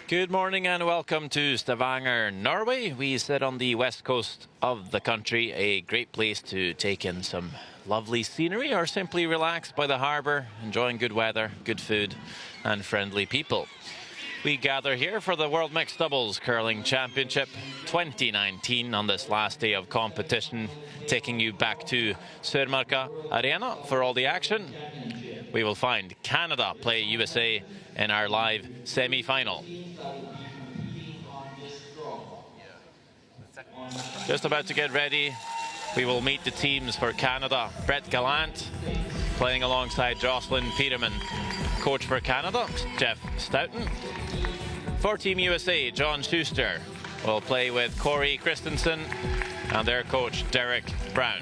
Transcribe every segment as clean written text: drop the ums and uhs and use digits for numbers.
Good morning and welcome to Stavanger, Norway. We sit on the west coast of the country, a great place to take in some lovely scenery or simply relax by the harbour, enjoying good weather, good food and friendly people. We gather here for the World Mixed Doubles Curling Championship 2019 on this last day of competition, taking you back to Sørmarka Arena for all the action. We will find Canada play USA in our live semi-final. Just about to get ready. We will meet the teams for Canada. Brett Gallant playing alongside Jocelyn Peterman. Coach for Canada, Jeff Stoughton. For Team USA, John Shuster will play with Corey Christensen and their coach, Derek Brown.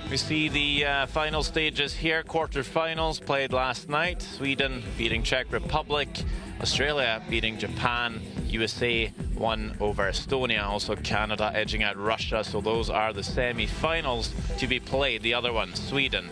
We see the final stages here. Quarterfinals played last night. Sweden beating Czech Republic. Australia beating Japan. USA won over Estonia. Also Canada edging out Russia. So those are the semi-finals to be played. The other one, Sweden,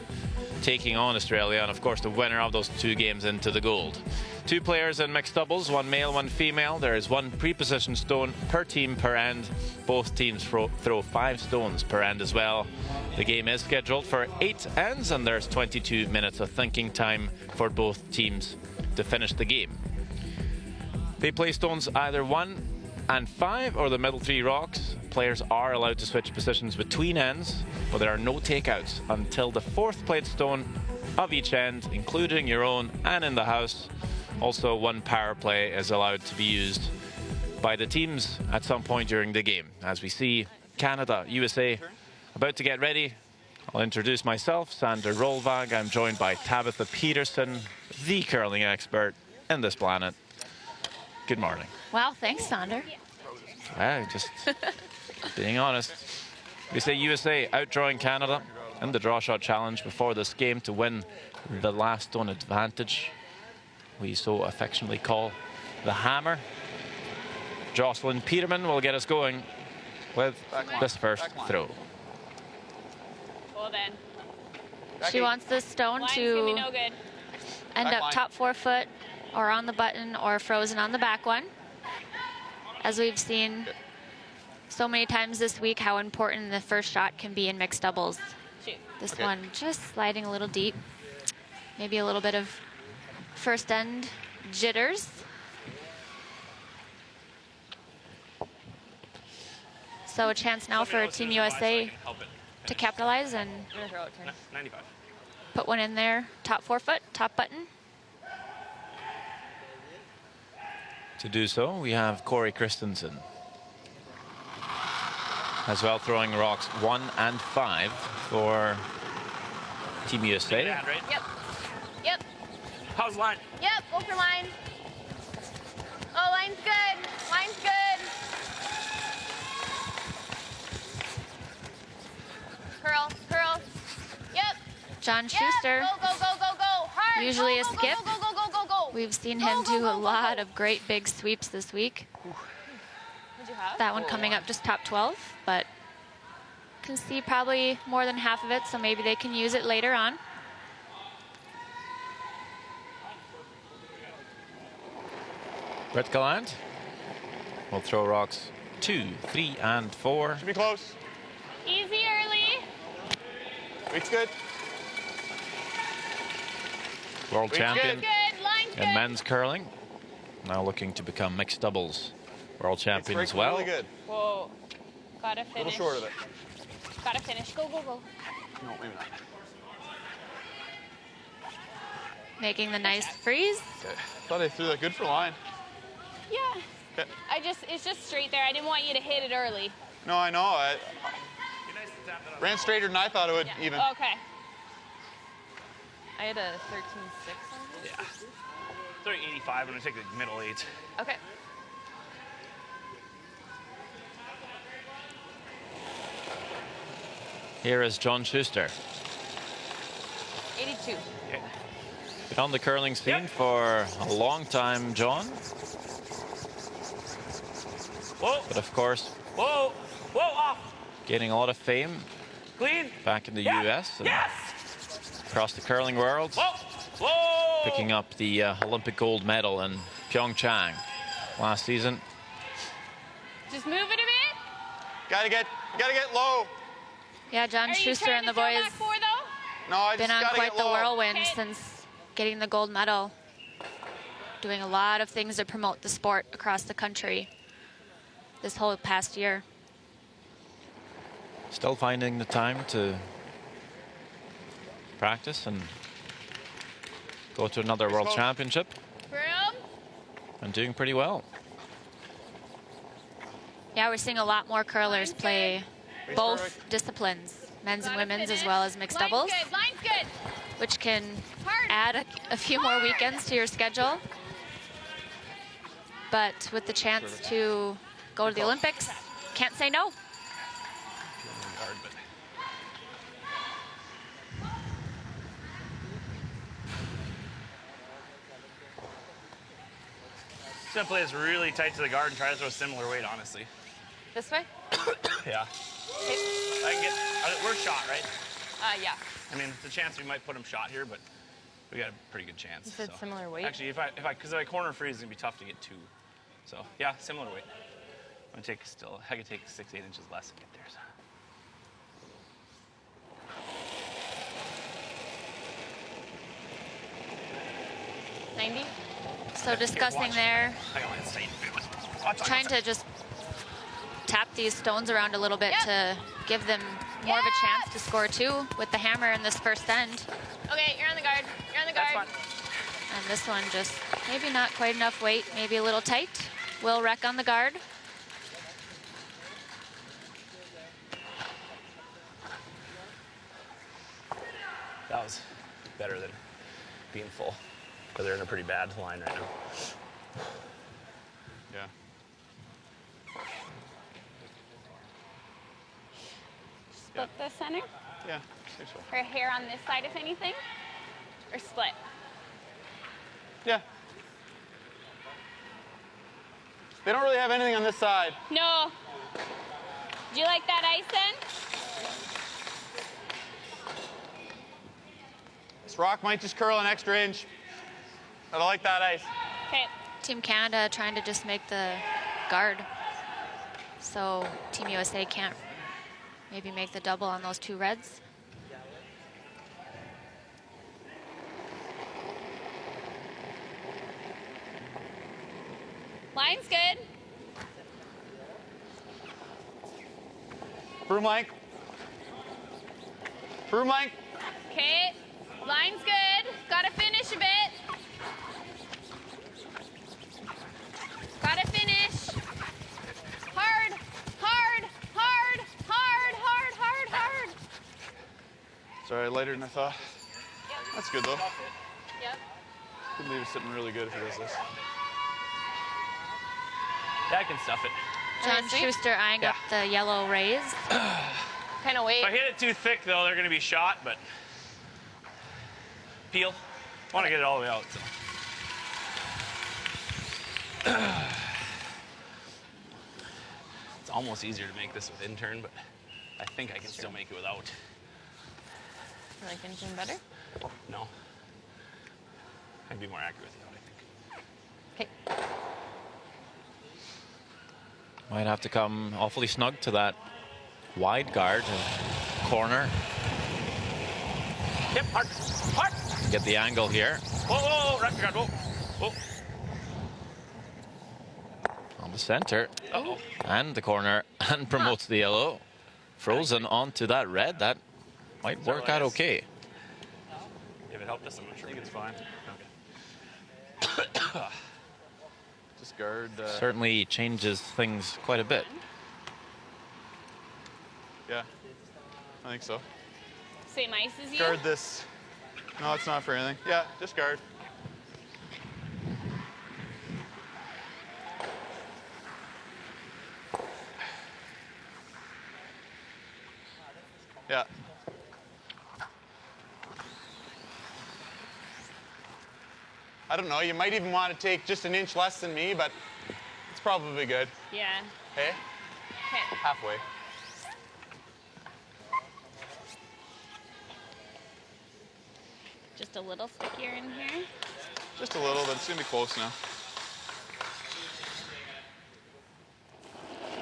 taking on Australia. And of course the winner of those two games into the gold. Two players in mixed doubles, one male, one female. There is one pre-position stone per team per end. Both teams throw 5 stones per end as well. The game is scheduled for 8 ends and there's 22 minutes of thinking time for both teams to finish the game. They play stones either 1 and 5 or the middle 3 rocks. Players are allowed to switch positions between ends, but there are no takeouts until the 4th played stone of each end, including your own and in the house. Also, 1 power play is allowed to be used by the teams at some point during the game. As we see Canada, USA about to get ready. I'll introduce myself, Sander Rolvag. I'm joined by Tabitha Peterson, the curling expert in this planet. Good morning. Wow, thanks, Sander. Just being honest. We say USA outdrawing Canada in the draw shot challenge before this game to win the last stone advantage. We so affectionately call the hammer. Jocelyn Peterman will get us going with this first throw. Well then. She wants this stone to end up top 4 foot or on the button or frozen on the back one. As we've seen so many times this week, how important the first shot can be in mixed doubles. This one just sliding a little deep. Maybe a little bit of first end jitters. So a chance now for Team USA to capitalize and put one in there. Top 4 foot, top button. To do so, we have Corey Christensen as well, throwing rocks 1 and 5 for Team USA. Yep. Yep. How's line? Yep, go for line. Oh, line's good. Line's good. Curl, curl. Yep. John Shuster. Yep. Go, go, go, go, go. Hard. Usually go, a go, skip. Go, go, go, go, go, go. We've seen him do a lot of great big sweeps this week. What'd you have? That one coming up just top 12, but can see probably more than half of it, so maybe they can use it later on. Brett Gallant will throw rocks 2, 3 and 4. Should be close. Easy early. Week's good. World champion Good, line's good. in men's curling. Now looking to become mixed doubles world champion as well. Really good. Whoa. Gotta finish. A little short of it. Gotta finish. Go, go, go. No, maybe not. Making the nice freeze. Okay. Thought I threw that good for line. Yeah. Okay. It's just straight there. I didn't want you to hit it early. No, I know. I ran straighter than I thought it would even. Okay. I had a 13.6 on this. Yeah. 30.85. I'm going to take the middle 8. Okay. Here is John Shuster. 82. Been on the curling scene for a long time, John. Whoa. But of course, Whoa. Whoa. Off. gaining a lot of fame Clean. back in the Yeah. US and Yes. across the curling world. Whoa. Whoa! Picking up the Olympic gold medal in Pyeongchang last season. Just move it a bit. Gotta get low. Yeah, John Shuster and the boys No, I been just on gotta quite get the low. whirlwind since getting the gold medal. Doing a lot of things to promote the sport across the country this whole past year. Still finding the time to practice and go to another World Championship. Broom. And doing pretty well. Yeah, we're seeing a lot more curlers play both disciplines, men's and women's, as well as mixed doubles, Line's good. which can add a few more weekends to your schedule. But with the chance to go to the Olympics, can't say no. Simply is really tight to the guard and try to throw a similar weight, honestly. This way? Yeah. I can get, we're shot, right? Yeah. I mean, it's a chance we might put him shot here, but we got a pretty good chance. You said so. similar weight? Actually, because if I corner freeze, it's gonna be tough to get 2. So yeah, similar weight. I'm gonna take still, I could take 6, 8 inches less to get there. So. 90. So discussing there, I got my sight. trying to just tap these stones around a little bit to give them more of a chance to score 2 with the hammer in this first end. Okay, you're on the guard. You're on the guard. That's fine. And this one just maybe not quite enough weight, maybe a little tight. Will wreck on the guard. That was better than being full. But they're in a pretty bad line right now. Yeah. Split the center. Yeah. Think so. Her hair on this side, if anything. Or split. Yeah. They don't really have anything on this side. No. Do you like that ice then? This rock might just curl an extra inch. But I like that ice. Okay. Team Canada trying to just make the guard. So Team USA can't maybe make the double on those 2 reds. Line's good. Broom length. Broom length. Okay. Line's good. Gotta finish a bit. Gotta finish. Hard, hard, hard, hard, hard, hard, hard. Sorry, lighter than I thought. That's good though. Yep. Could leave it sitting really good if he does this. Yeah, I can stuff it. John Shuster eyeing up the yellow rays. Kind of wait. If I hit it too thick, though, they're going to be shot, but peel. I want to get it all the way out. So. It's almost easier to make this with intern, but I think I can still make it without. You like engine better? No. I'd be more accurate without, I think. Okay. Might have to come awfully snug to that wide guard corner. Yep, hard, hard. Get the angle here. Whoa, whoa, whoa, right guard, whoa, whoa. On the center. Uh-oh. And the corner and promotes the yellow. Frozen onto that red. That might work out okay. If it helped us, I'm not sure. I think it's fine. Okay. Just guard. Certainly changes things quite a bit. Yeah, I think so. Same ice as you? Guard this. No, it's not for anything. Yeah, just guard. Yeah. I don't know, you might even want to take just an inch less than me, but it's probably good. Yeah. Hey? Okay. Halfway. Just a little stickier in here. Just a little, but it's going to be close now.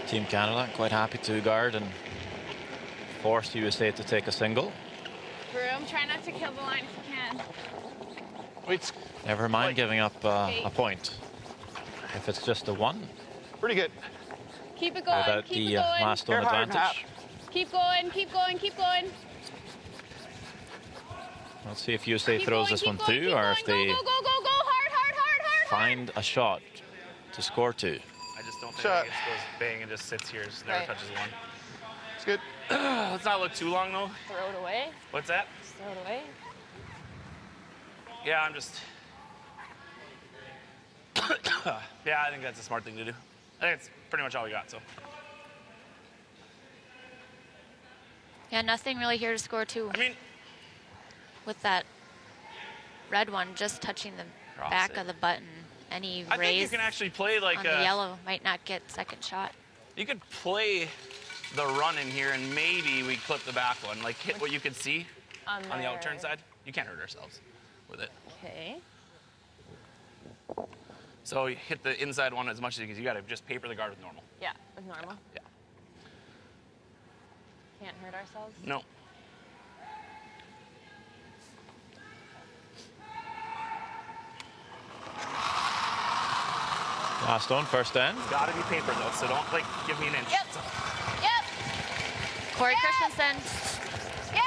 Team Canada quite happy to guard and force USA to take a single. Broom, try not to kill the line if you can. Wait. Never mind giving up a point. If it's just a 1. Pretty good. Keep it going. Without Keep the it going. last stone advantage. Keep going. Keep going. Keep going. Let's see if USA Keep throws going, this keep one going, too, keep or going. if they Go, go, go, go, go. Hard, hard, hard, hard, hard. find a shot to score 2. I just don't think it just goes bang and just sits here, just never touches 1. It's good. Let's not look too long though. Throw it away. What's that? Just throw it away. Yeah, I'm just. Yeah, I think that's a smart thing to do. I think it's pretty much all we got. So. Yeah, nothing really here to score 2. I mean, with that red one just touching the back of the button. Any I think you raise can actually play like on the yellow might not get second shot. You could play the run in here and maybe we clip the back one, like hit what you could see on the outturn side. You can't hurt ourselves with it. Okay. So you hit the inside one as much as you can. You got to just paper the guard with normal. Yeah, with normal. Yeah. Can't hurt ourselves. No. Last stone, first end. Got to be paper though, so don't like give me an inch. Yep. Yep. Corey Christensen. Yep.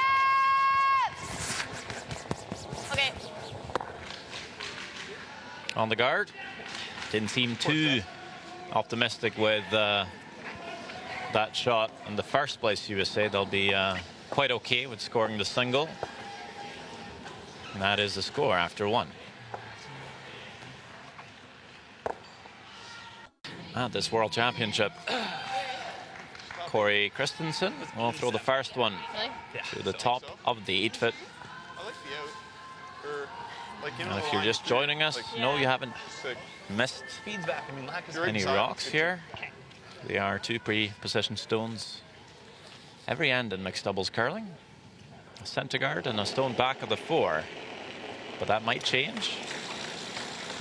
Okay. On the guard. Didn't seem too optimistic with that shot in the first place, USA. They'll be quite okay with scoring the single. And that is the score after 1. At this World Championship, Corey Christensen will throw the first one to the top of the 8 foot. I like the out. Or, like, you know, And if you're just joining us, no, you haven't missed Speed's back. I mean, lack is any rocks here. They are 2 pre-positioned stones every end in mixed doubles curling. A center guard and a stone back of the 4. But that might change,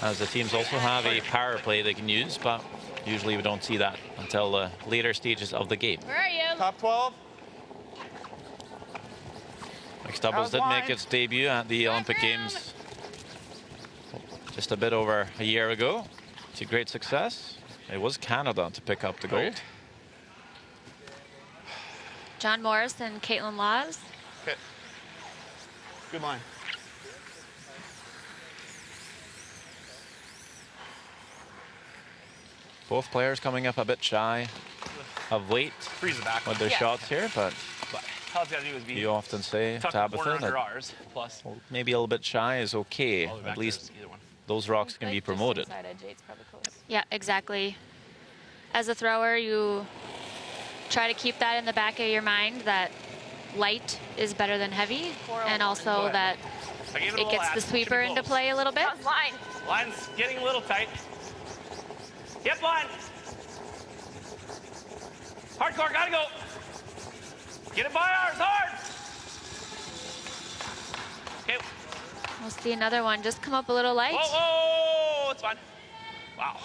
as the teams also have a power play they can use, but usually we don't see that until the later stages of the game. Where are you? Top 12. Mixed doubles did make its debut at the Olympic Games just a bit over a year ago to great success. It was Canada to pick up the gold. John Morris and Caitlin Laws. Okay. Good line. Both players coming up a bit shy of weight Freeze the back with their shots here, but all it's got to do is be you often say, tuck the corner Tabitha, under that ours, plus maybe a little bit shy is okay. all the way back At to least either one. those rocks can be promoted. Inside edge 8's probably close. Yeah, exactly. As a thrower, you try to keep that in the back of your mind, that light is better than heavy, and also that I gave it a little gets ass. the Should sweeper be into close. play a little bit. How's line? Line's getting a little tight. Yep, line. Hardcore, gotta go. Get it by ours, hard. Okay. We'll see another one just come up a little light. Whoa, whoa, it's fine. Wow.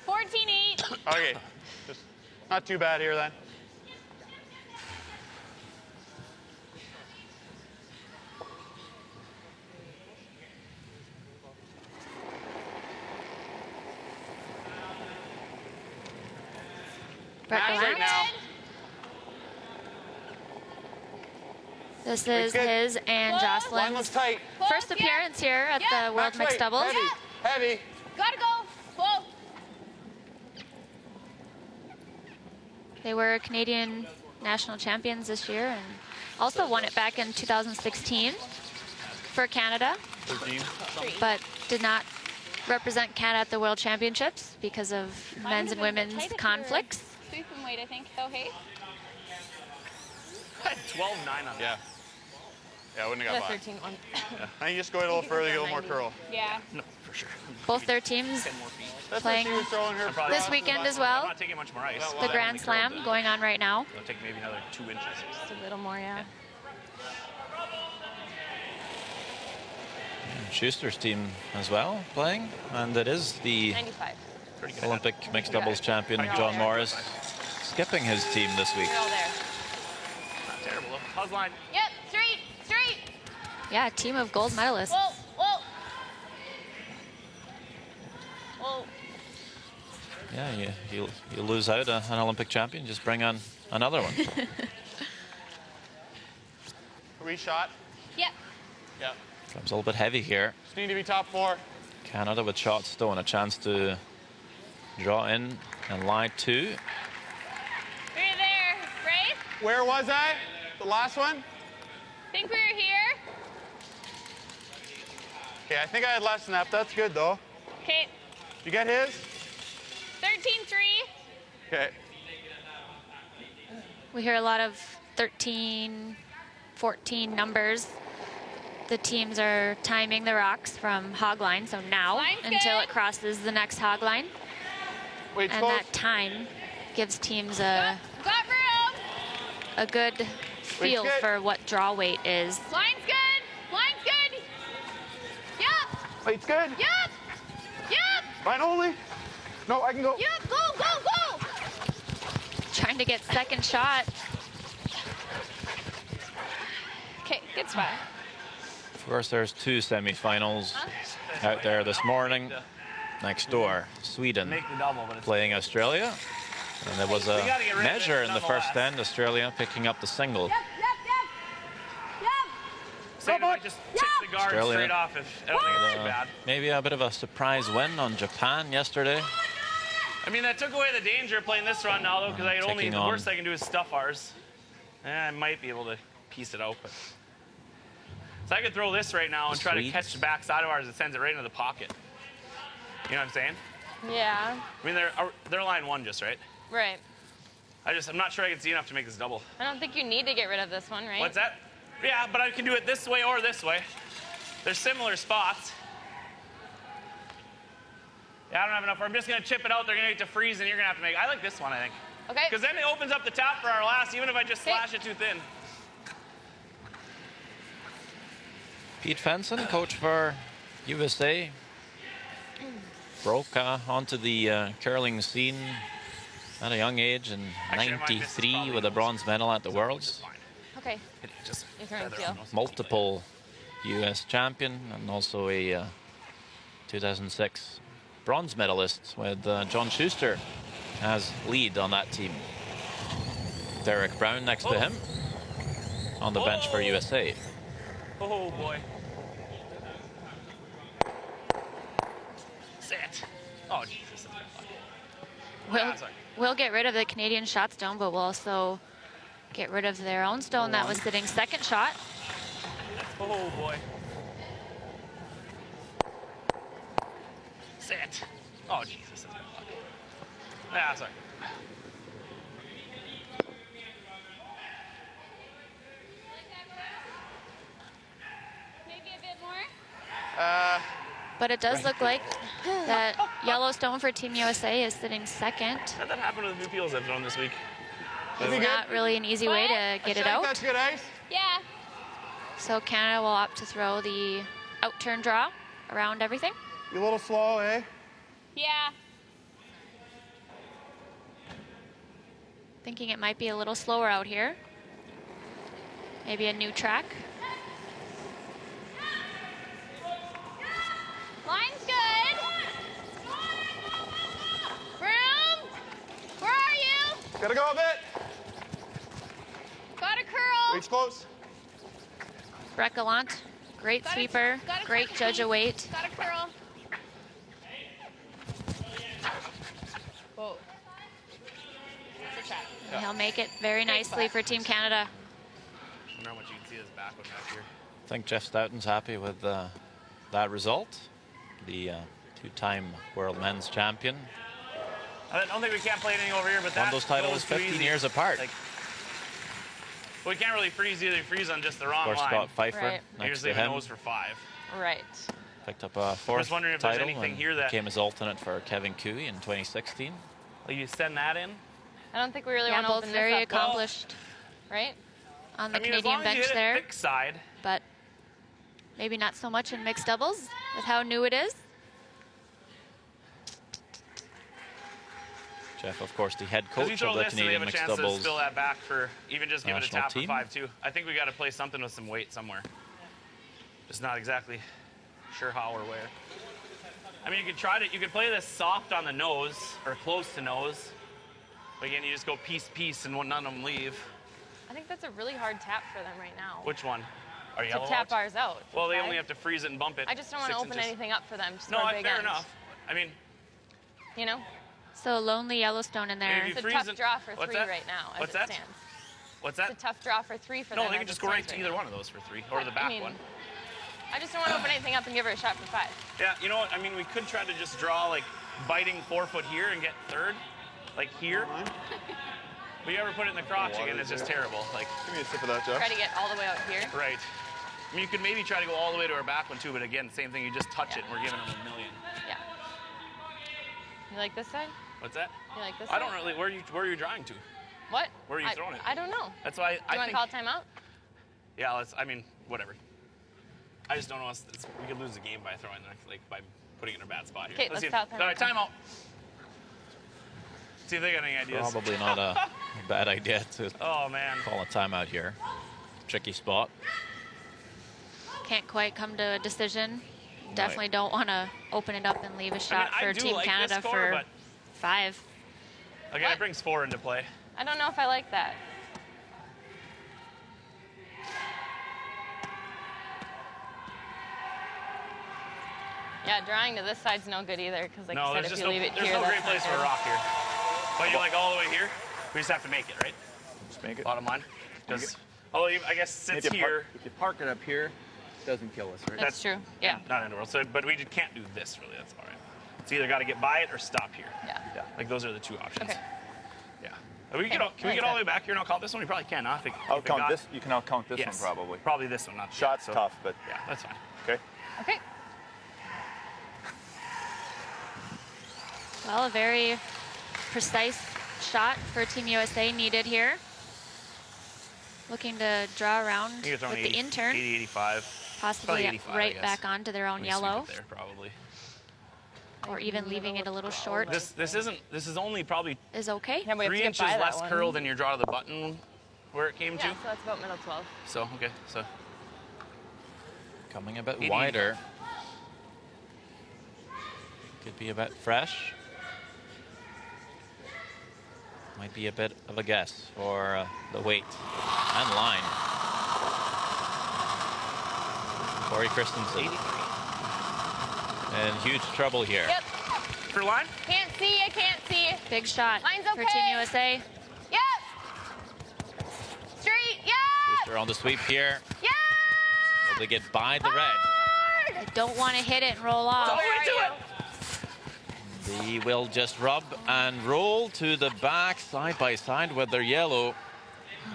14-8. Okay. Just not too bad here then. Brett Max Gallant. right now. This is his and Line Jocelyn's looks tight. first appearance here at the World Max Mixed weight. Doubles. Heavy. Heavy. Gotta go. Whoa. They were Canadian national champions this year and also won it back in 2016 for Canada, 13. but did not represent Canada at the World Championships because of men's and women's conflicts. Sweep and weight, I think. Oh, hey. 12-9 on that. Yeah. Yeah, I wouldn't have got by. 13-1. I think you just go a little further, get a little more curl. Yeah. No, for sure. Both their teams 10 more feet. playing She was throwing her this weekend as well. I'm not taking much more ice. The Grand Slam going on right now. It'll take maybe another 2 inches. Just a little more, yeah. Schuster's team as well playing, and it is the 95. Olympic mixed doubles champion John Morris skipping his team this week. We're all there. Not terrible. How's line? Yep, straight, straight. Yeah, team of gold medalists. Whoa, whoa. Whoa. Yeah, you lose out an Olympic champion, just bring on another one. Reshot. Yep. Yep. Comes a little bit heavy here. Just need to be top 4. Canada with shot stone, a chance to draw in and line 2. We're there, right? Where was I? The last one? Think we were here? Okay, I think I had less than that. That's good, though. Okay, Did you get his? 13-3. Okay. We hear a lot of 13, 14 numbers. The teams are timing the rocks from hog line, so now Line's until good. it crosses the next hog line. Wait, And close. that time gives teams a Got room. good feel good. for what draw weight is. Line's good. Line's good. Yep. Weight's good. Yep. Yep. Mine only. No, I can go. Yep. Go, go, go. Trying to get second shot. Okay, good spot. Of course, there's 2 semifinals out there this morning. Next door, Sweden Make the double, but it's playing Australia. And there was a We gotta get rid of it, measure in the first nonetheless. end, Australia picking up the single. Yep, yep, yep. Yep. Say, I just tick the guard Australia. straight off if I don't think it's too bad. Maybe a bit of a surprise win on Japan yesterday. I mean, that took away the danger of playing this run now, though, because Ticking the on. worst I can do is stuff ours. I might be able to piece it out, but. So I could throw this right now and try to Sweet. catch the backside of ours and sends it right into the pocket. You know what I'm saying? Yeah. I mean, they're line 1 just, right? Right. I'm not sure I can see enough to make this double. I don't think you need to get rid of this one, right? What's that? Yeah, but I can do it this way or this way. They're similar spots. Yeah, I don't have enough. I'm just going to chip it out. They're going to get to freeze, and you're going to have to make. I like this one, I think. Okay. Because then it opens up the top for our last, even if I just Okay. slash it too thin. Pete Fenson, coach for USA, broke onto the curling scene at a young age in Actually, I might miss '93 probably with a bronze medal at the Worlds. Okay. Just Your turn, Teal. Multiple US champion and also a 2006 bronze medalist with John Shuster as lead on that team. Derek Brown next to him on the bench for USA. Oh boy. Set. Oh Jesus. We'll get rid of the Canadian shot stone, but we'll also get rid of their own stone that was sitting second shot. Oh boy. Set. Oh Jesus. Ah, sorry. Maybe a bit more. But it does look like that Yellowstone for Team USA is sitting second. How'd that happen with the new peels I've thrown this week? It's not really an easy way to get it out. That's good ice. Yeah. So Canada will opt to throw the out-turn draw around everything. You a little slow, eh? Yeah. Thinking it might be a little slower out here. Maybe a new track. Line's good. Room. Where are you? Gotta go a bit. Got a curl. Reach close. Brett Gallant, great sweeper, Got a great curl. judge of weight. Got a curl. Whoa. Good shot. He'll make it very nicely for Team Canada. I wonder how much you can see this back one back here. I think Jeff Stoughton's happy with that result. The 2-time world men's champion. I don't think we can't play anything over here, but Won that those titles goes too 15 easy. years apart. Like, we can't really freeze either. Freeze on just the Of wrong course, line. Scott Pfeiffer Right. next Usually to we him. nose for 5. Right. Picked up a fourth Just wondering if there's title anything and here that came as alternate for Kevin Cooey in 2016. like you send that in. I don't think we really Yeah, want to both open very this up, accomplished right? on the I mean, as Canadian long as you bench hit it there, thick side. but maybe not so much in mixed doubles with how new it is. Jeff, of course, the head Because you coach throw of the this and they have Canadian a mixed chance to doubles. spill that back for even just give it a national tap team. for 5-2. I think we got to play something with some weight somewhere. Just not exactly sure how or where. I mean, you could try to, you could play this soft on the nose or close to nose. But again, you just go piece, and none of them leave. I think that's a really hard tap for them right now. Which one? Are To yellow tap out? ours out. Well, they five. only have to freeze it and bump it. I just don't want to 6 open inches. anything up for them. Just No, for a big fair end. enough. I mean, You know, So lonely Yellowstone in there. Maybe it's a freeze tough it. draw for What's 3 that? right now as What's it that? stands. what's It's that? a tough draw for 3 for No, them. they as can it just go right stands to either now. one of those for 3, or the I back mean, one. I just don't want to open anything up and give her a shot for 5. Yeah, you know what? I mean, we could try to just draw like biting 4 foot here and get third, like here. But you ever put it in the crotch again, it's just terrible. Like, Give me a sip of that, Jeff. Try to get all the way out here. right. I mean, you could maybe try to go all the way to our back one too, but again, same thing. You just touch it, and we're giving them a million. Yeah. You like this side? What's that? You like this I side? don't really. Where are you drawing to? What? Where are you throwing it? I don't know. That's why Do you I want think. to call timeout? Yeah, let's. I mean, whatever. I just don't know. We could lose the game by throwing like by putting it in a bad spot here. Okay, let's see. stop All right, timeout. See if they got any ideas. Probably not a bad idea to Oh man. call a timeout here. Tricky spot. Can't quite come to a decision. Definitely don't want to open it up and leave a shot I for do Team like Canada this score, for but 5. again, it brings 4 into play. I don't know if I like that. Yeah, drawing to this side's no good either, because like No, you said, there's if just you leave it there's here, no great that's place not for a good. rock here. But you like all the way here. We just have to make it, right? Just make it. Bottom line. Because I guess since here. If you park it up here, it doesn't kill us, right? That's true. Yeah. Not in the world. So, but we just can't do this really. That's all right. It's either got to get by it or stop here. Yeah. Yeah. Like those are the 2 options. Okay. Yeah. Can we get all the way back here and I'll count this one? We probably can, huh? I'll count this. You can count this Yes. one probably. Probably this one, not the Shot's other, so- tough, but Yeah, that's fine. okay. Okay. Well, a very precise shot for Team USA needed here. Looking to draw around You're with throwing the intern, 80, 85. possibly probably 85, I right guess. back onto their own Let me sweep yellow, it there, probably. or even leaving it a little short This is only probably is okay. Yeah, we have to 3 get inches by that less one. curl than your draw to the button where it came Yeah, to. so that's about middle 12. So, okay, so Coming a bit 80. wider. Could be a bit fresh. Might be a bit of a guess for the weight and line. Corey Christensen 83. in huge trouble here. Yep. For line? Can't see. I can't see. Big shot Line's for Team okay. USA. Yep. Straight. Yeah. Shuster on the sweep here. Yeah. Will they get by the red? Hard. I don't want to hit it and roll off. All the way are to you? it. They will just rub and roll to the back side by side with their yellow.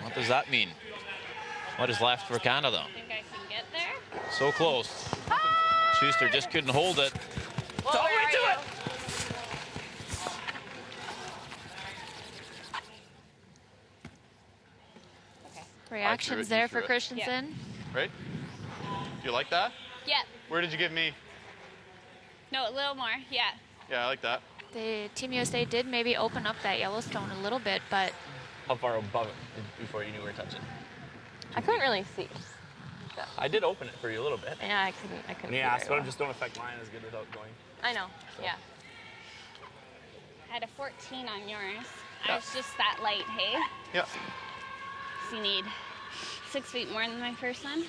What does that mean? What is left for Canada? I think I can get there. So close. Shuster just couldn't hold it. Well, all the where way are to you? it. Reactions there for Christensen. Right? Do you like that? Yeah. Where did you give me? No, a little more. Yeah. Yeah, I like that. The Team USA did maybe open up that Yellowstone a little bit, but How far above it before you knew we were touching? I couldn't really see. I did open it for you a little bit. Yeah, I couldn't. Yeah, see so very it just don't affect mine as good without going. well. I know. Yeah. I had a 14 on yours. I was just that light, hey? Yeah. So you need 6 feet more than my first one.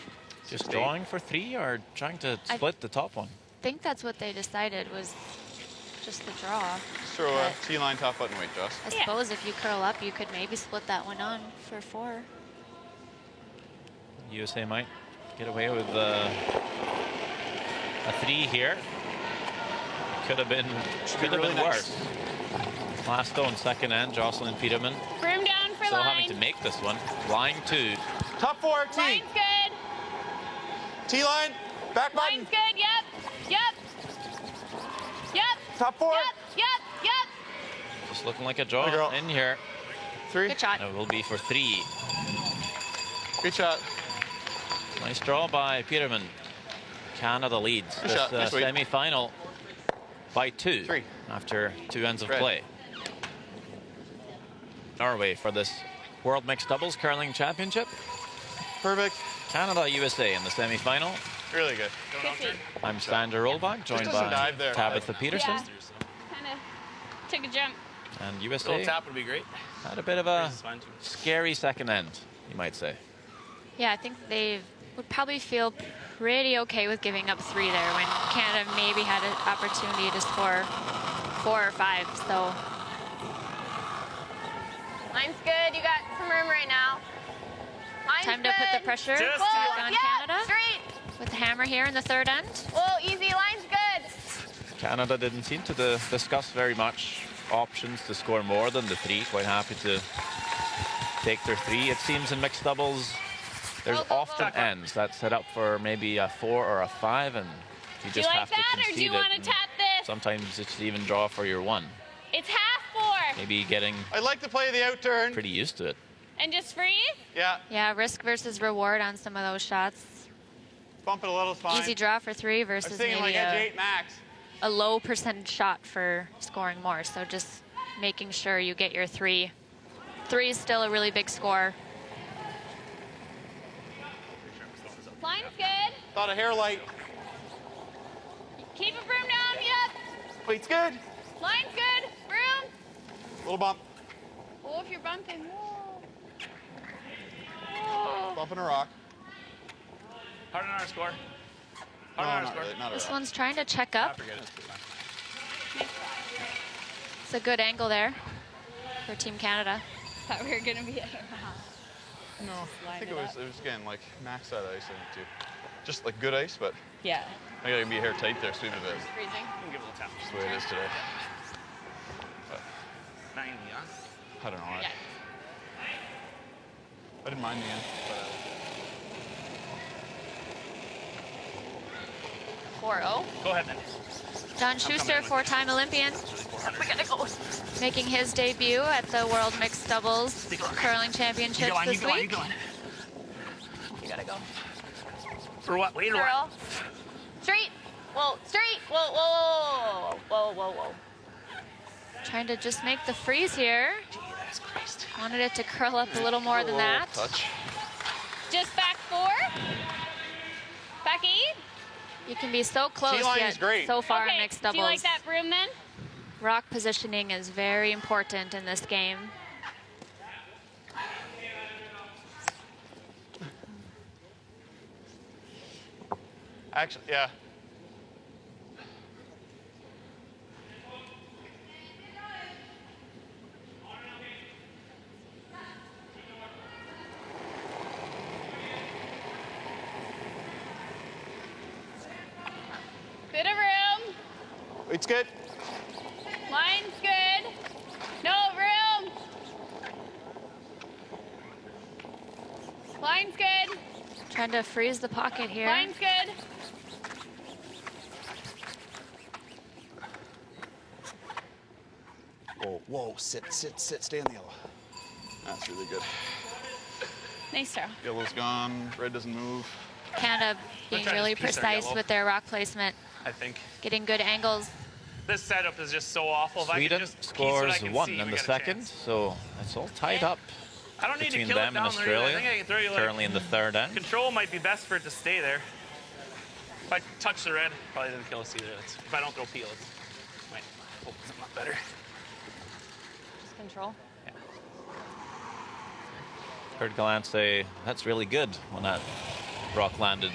Just drawing for 3 or trying to split the top one? I think that's what they decided was just the draw. Just throw a T-line top button weight, Joss. I suppose if you curl up, you could maybe split that one on for 4. USA might get away with a 3 here. Could have been really nice. worse. Last stone, second end, Jocelyn Peterman. Broom down for Still line. having to make this one. Line 2. Top 4, T. Line's good. T-line, back button. Line's good, yep. Yep. Top 4. Yep. Just looking like a draw in here. 3. Good shot. It will be for 3. Good shot. Nice draw by Peterman. Canada leads Good this shot. Nice weight. semi-final by 2 3. after 2 ends of Red. play. Norway for this World Mixed Doubles Curling Championship. Perfect. Canada, USA in the semi-final. Really good. I'm Sander Rolbach, joined doesn't by dive there. Tabitha Peterson. Yeah. Kind of took a jump. And A USA little tap would be great. had a bit of a Freeze is fine too. scary second end, you might say. Yeah, I think they would probably feel pretty okay with giving up 3 there when Canada maybe had an opportunity to score 4 or 5. So Line's good. You got some room right now. Line's time to put the pressure Just back Whoa, on yeah, Canada straight. with the hammer here in the third end. Whoa, easy. Line's good. Canada didn't seem to discuss very much options to score more than the 3. Quite happy to take their 3. It seems in mixed doubles, there's Go, go, go. often ends that set up for maybe a 4 or a 5, and you Do you just like have to that, or concede do you it. want to And tap this? sometimes it's even draw for your 1. It's half 4. Maybe getting I like to play the out turn. pretty used to it. And just freeze? Yeah. Yeah, risk versus reward on some of those shots. Bump it a little, fine. Easy draw for 3 I'm versus thinking maybe like edge 8 max. a low percentage shot for scoring more. So just making sure you get your 3. 3 is still a really big score. Line's good. Thought a hair light. Keep a broom down. Yep. Weight's good. Line's good. Broom. Little bump. Oh, if you're bumping. Whoa. Whoa. Bumping a rock. Hard on our score. No, Hard on our not score. really. Not a This rock. one's trying to check I up. forget it. It's a good angle there for Team Canada. Thought we were gonna be at No, I think it was again like max side ice, I think too. Just like good ice, but Yeah. I gotta be a hair tight there, sweep it is. Freezing. You can give it a little tap. Just the way it is today. But 90, huh? I don't know. Yeah. I didn't mind the end. But, 4-0. Go ahead then. Don Shuster, 4-time Olympian, We gotta go. making his debut at the World Mixed Doubles Curling Championships this week. You gotta go. For what? Wait or what? Girl. Straight. Whoa, straight. Whoa, whoa, whoa, whoa, whoa, whoa. Trying to just make the freeze here. Jesus Christ. Wanted it to curl up a little more than that. touch. Just back 4. Back 8. You can be so close T-line yet is great. so far Okay. in mixed Do doubles. you like that broom then? Rock positioning is very important in this game. Actually, yeah. Bit of room. It's good. Line's good. No room. Line's good. Trying to freeze the pocket here. Line's good. Whoa, whoa, sit, stay on the yellow. That's really good. Nice throw. Yellow's gone, red doesn't move. Canada being trying to really piece our precise yellow. with their rock placement, I think. getting good angles. This setup is just so awful. If I Sweden could just piece what scores I can 1 see, in we the got a second, chance. so it's all tied up I don't need to between kill them it and down there either. I Australia. think I can throw you like Currently in the third end. control might be best for it to stay there. If I touch the red, probably doesn't kill us either. If I don't throw peel, it might open something up better. Just control. Heard Gallant say, that's really good when that rock landed.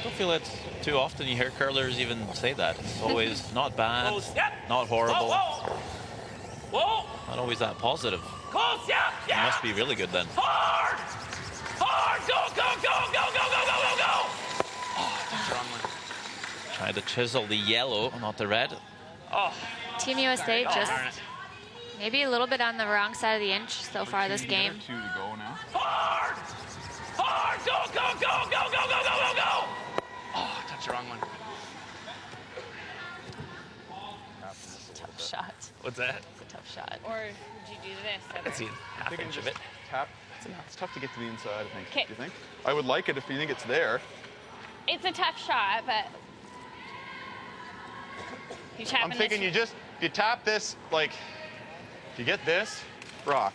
Don't feel it's too often you hear curlers even say that. It's always not bad, Close, yep. not horrible, Whoa, whoa. Whoa, not always that positive. close, yeah, It yeah. must be really good then. Hard! Hard! Go, go, go, go, go, go, go, go, go! Oh, that's the wrong one. Trying to chisel the yellow, not the red. Oh, Team USA oh, just darn it. maybe a little bit on the wrong side of the inch so far this game. 2 to go now. Hard! Hard! Go, go, go, go, go, go, go, go, go! Oh, touched the wrong one. What's that? It's a tough shot. Or would you do this? Let's see, half You can inch of just it. tap. It's tough to get to the inside, I think. 'Kay. Do you think? I would like it if you think it's there. It's a tough shot, but you're tapping I'm thinking this. you tap this, like, you get this rock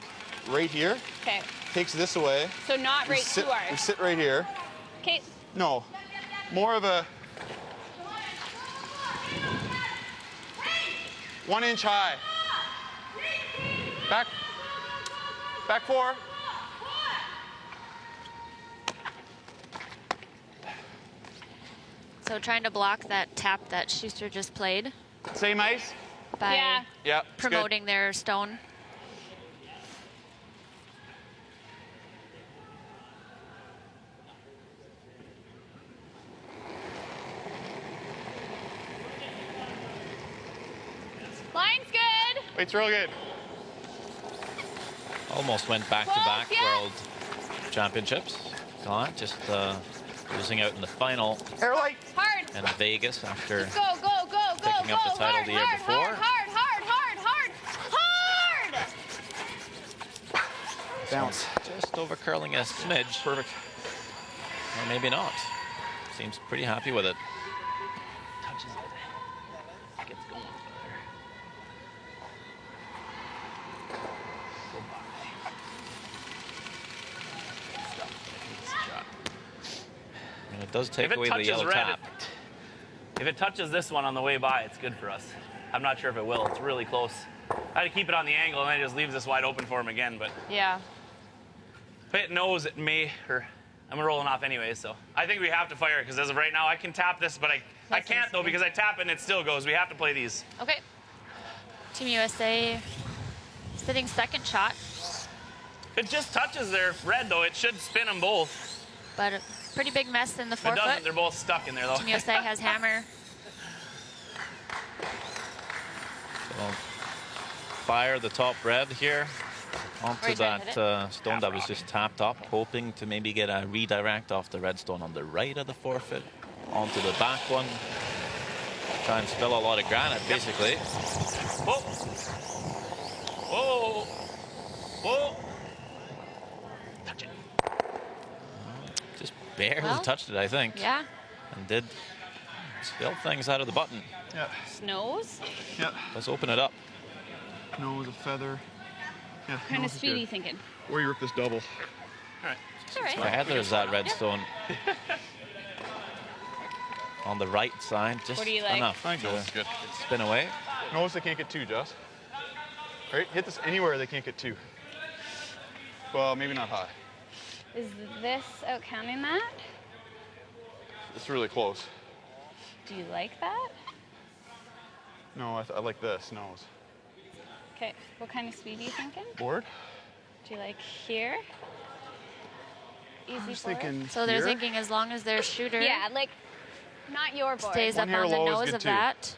right here, Okay. takes this away. So not We right sit, too hard. we sit right here. Okay. No, more of a 1 inch high. Back 4. So trying to block that tap that Shuster just played Same ice? by Yeah. Yeah. it's good. promoting their stone. Line's good. It's real good. Almost went back-to-back Close, yeah. World Championships. Gallant just losing out in the final Air light. Hard. in Vegas after Go, go, go, go, Picking go. up the title hard, the year hard, before. Hard, hard, hard, hard, hard. Bounce. just over curling a smidge. Perfect. Or maybe not. Seems pretty happy with it. Touches it. Gets going there. Go by. And it does take If it away the touches yellow red, tap. if it touches this one on the way by, it's good for us. I'm not sure if it will. It's really close. I had to keep it on the angle, and then it just leaves this wide open for him again. But Yeah. if it knows it may, or I'm rolling off anyway, so I think we have to fire it because as of right now, I can tap this, but I can't though because I tap it and it still goes. We have to play these. Okay. Team USA sitting second shot, If it just touches their red though, it should spin them both. but a pretty big mess in the If it doesn't, 4-foot. they're both stuck in there though. Team USA has hammer. So fire the top red here onto Right, try to hit that stone that was just tapped up, hoping to maybe get a redirect off the red stone on the right of the 4-foot onto the back one. Try and spill a lot of granite, basically. Whoa. Whoa. Whoa. Touch it. Just barely Well, touched it, I think. Yeah. And did spill things out of the button. Yeah. Snows. Yeah. Let's open it up. Nose, a feather. Yeah. What kind of nose is speed are you good. thinking? Or you work this double. All right. It's all right. Ahead there's that red stone. On the right side, just What do you like? enough I think nose is to good. spin away. Nose, they can't get 2, Joss. Right? Hit this anywhere they can't get 2. Well, maybe not high. Is this out counting that? It's really close. Do you like that? No, I like this, nose. Okay. What kind of speed are you thinking? Board? Do you like here? Easy I was for it? thinking So they're here. thinking as long as their shooter Yeah, like not your board. stays One up hair on the low is nose good of too. that,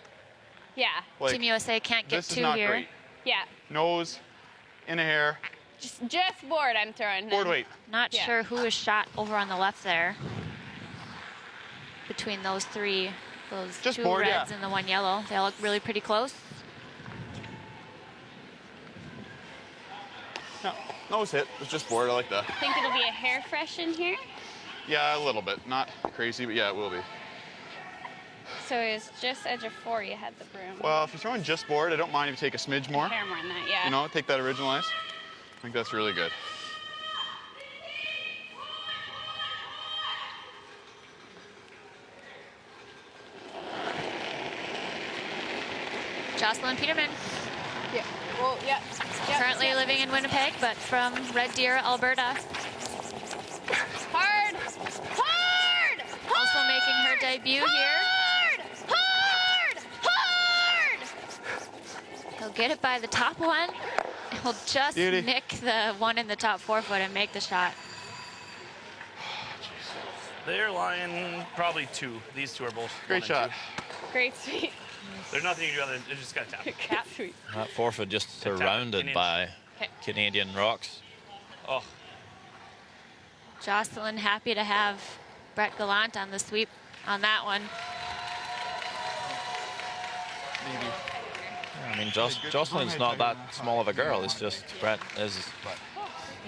Yeah. Like, Team USA can't get this is 2 not here. great. Yeah. Nose, in a hair, Just board I'm throwing. board then. weight. Not Yeah. sure who is shot over on the left there. Between those 3, those Just 2 board, reds yeah. and the 1 yellow. They all look really pretty close. No, nose hit. It's just board. I like that. Think it'll be a hair fresh in here? Yeah, a little bit. Not crazy, but yeah, it will be. So it's just edge of 4 you had the broom. Well, if you're throwing just board, I don't mind if you take a smidge more. Hair more than that, yeah. You know, take that original ice. I think that's really good. Jocelyn Peterman, Yeah. Well, yeah. currently living in Winnipeg, but from Red Deer, Alberta. Hard. Hard. Also making her debut here. Hard. Hard. Hard. He'll get it by the top one. He'll just Beauty. nick the one in the top 4-foot and make the shot. They're lying probably 2. These 2 are both. Great 1 shot. and 2. Great sweet. There's nothing you can do other than they just got to tap. Cap sweet. That 4-foot just tap, surrounded an inch. by Okay. Canadian rocks. Oh, Jocelyn happy to have Brett Gallant on the sweep on that one. Maybe. Yeah, I mean, Jocelyn's not that small of a girl. It's just Brett is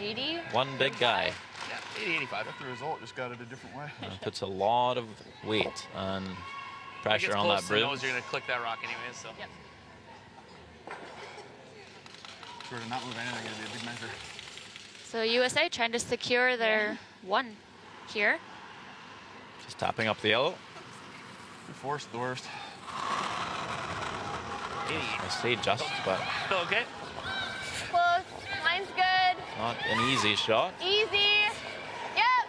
80. one big guy. Yeah, 80, 85. That's the result. Just got it a different way. And puts a lot of weight and pressure on that broom. broom. You're going to click that rock anyways, so. Yep. Sure to not move anything, it'd be a big measure. So USA trying to secure their 1 here. Just tapping up the yellow. You forced the worst. I say just, but Okay. Close. Line's good. not an easy shot. Easy. Yep.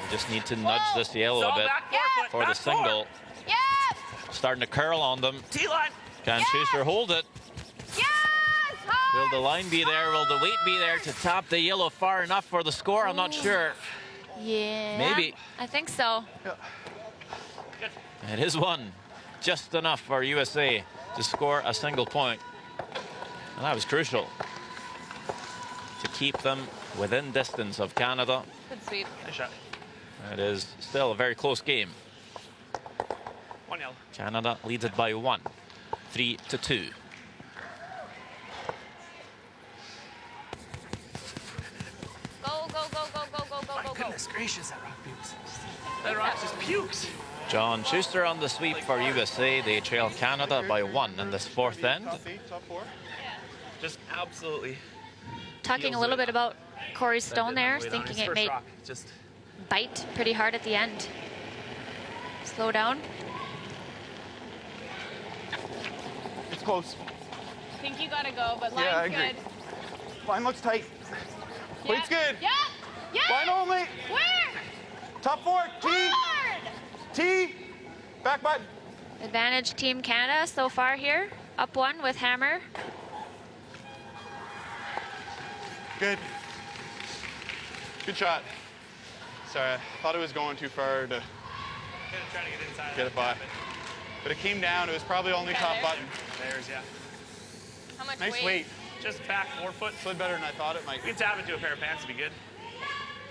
You just need to nudge this yellow So a bit back 4 foot. for the back 4. single. Yep. Starting to curl on them. T-line. Can Yes! Shuster hold it? Yes. Will the line be there? Will the weight be there to tap the yellow far enough for the score? I'm not sure. Yeah. Maybe. I think so. It is one. Just enough for USA to score a single point. And that was crucial to keep them within distance of Canada. Good sweep. Nice shot. It is still a very close game. 1 yellow. Canada leads it by 1, 3-2. Go, go, go, go, go, go, go, My go, go. goodness gracious, that rock pukes. That rock just pukes. John Shuster on the sweep for USA. They trail Canada by 1 in this 4th end. Top 8, top 4. Just absolutely. Talking a little bit about Corey Stone there, thinking it may Just bite pretty hard at the end. Slow down. It's close. I think you gotta go, but line's Yeah, I agree. good. Line looks tight. Weight's good. Yep. Yep. Line only. Where? Top 4. T. Hard. T. Back button. Advantage Team Canada so far here. Up 1 with hammer. Good. Good shot. Sorry, I thought it was going too far to trying to get inside. get it by. But it came down. It was probably only top there. button. There's, yeah. How much Nice weight? weight. Just back 4 foot. Slid better than I thought it might. You can tap into a pair of pants to be good.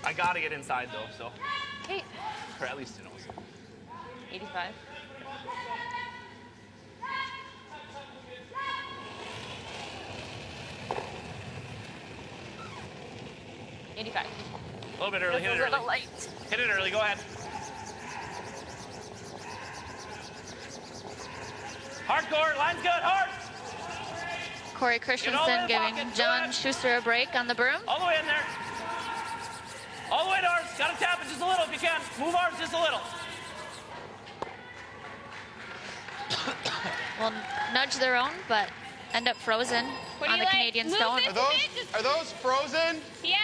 I gotta get inside though, so. Hey. Or at least, you know. 85. A little bit early, hit it early. Light. Hit it early, go ahead. Hardcore, line's good, hard. Corey Christensen giving John Shuster a break on the broom. All the way in there. All the way to ours. Gotta tap it just a little if you can. Move ours just a little. Will nudge their own, but end up frozen What do on you the like? Canadian Move stone. this Are those frozen? Yeah.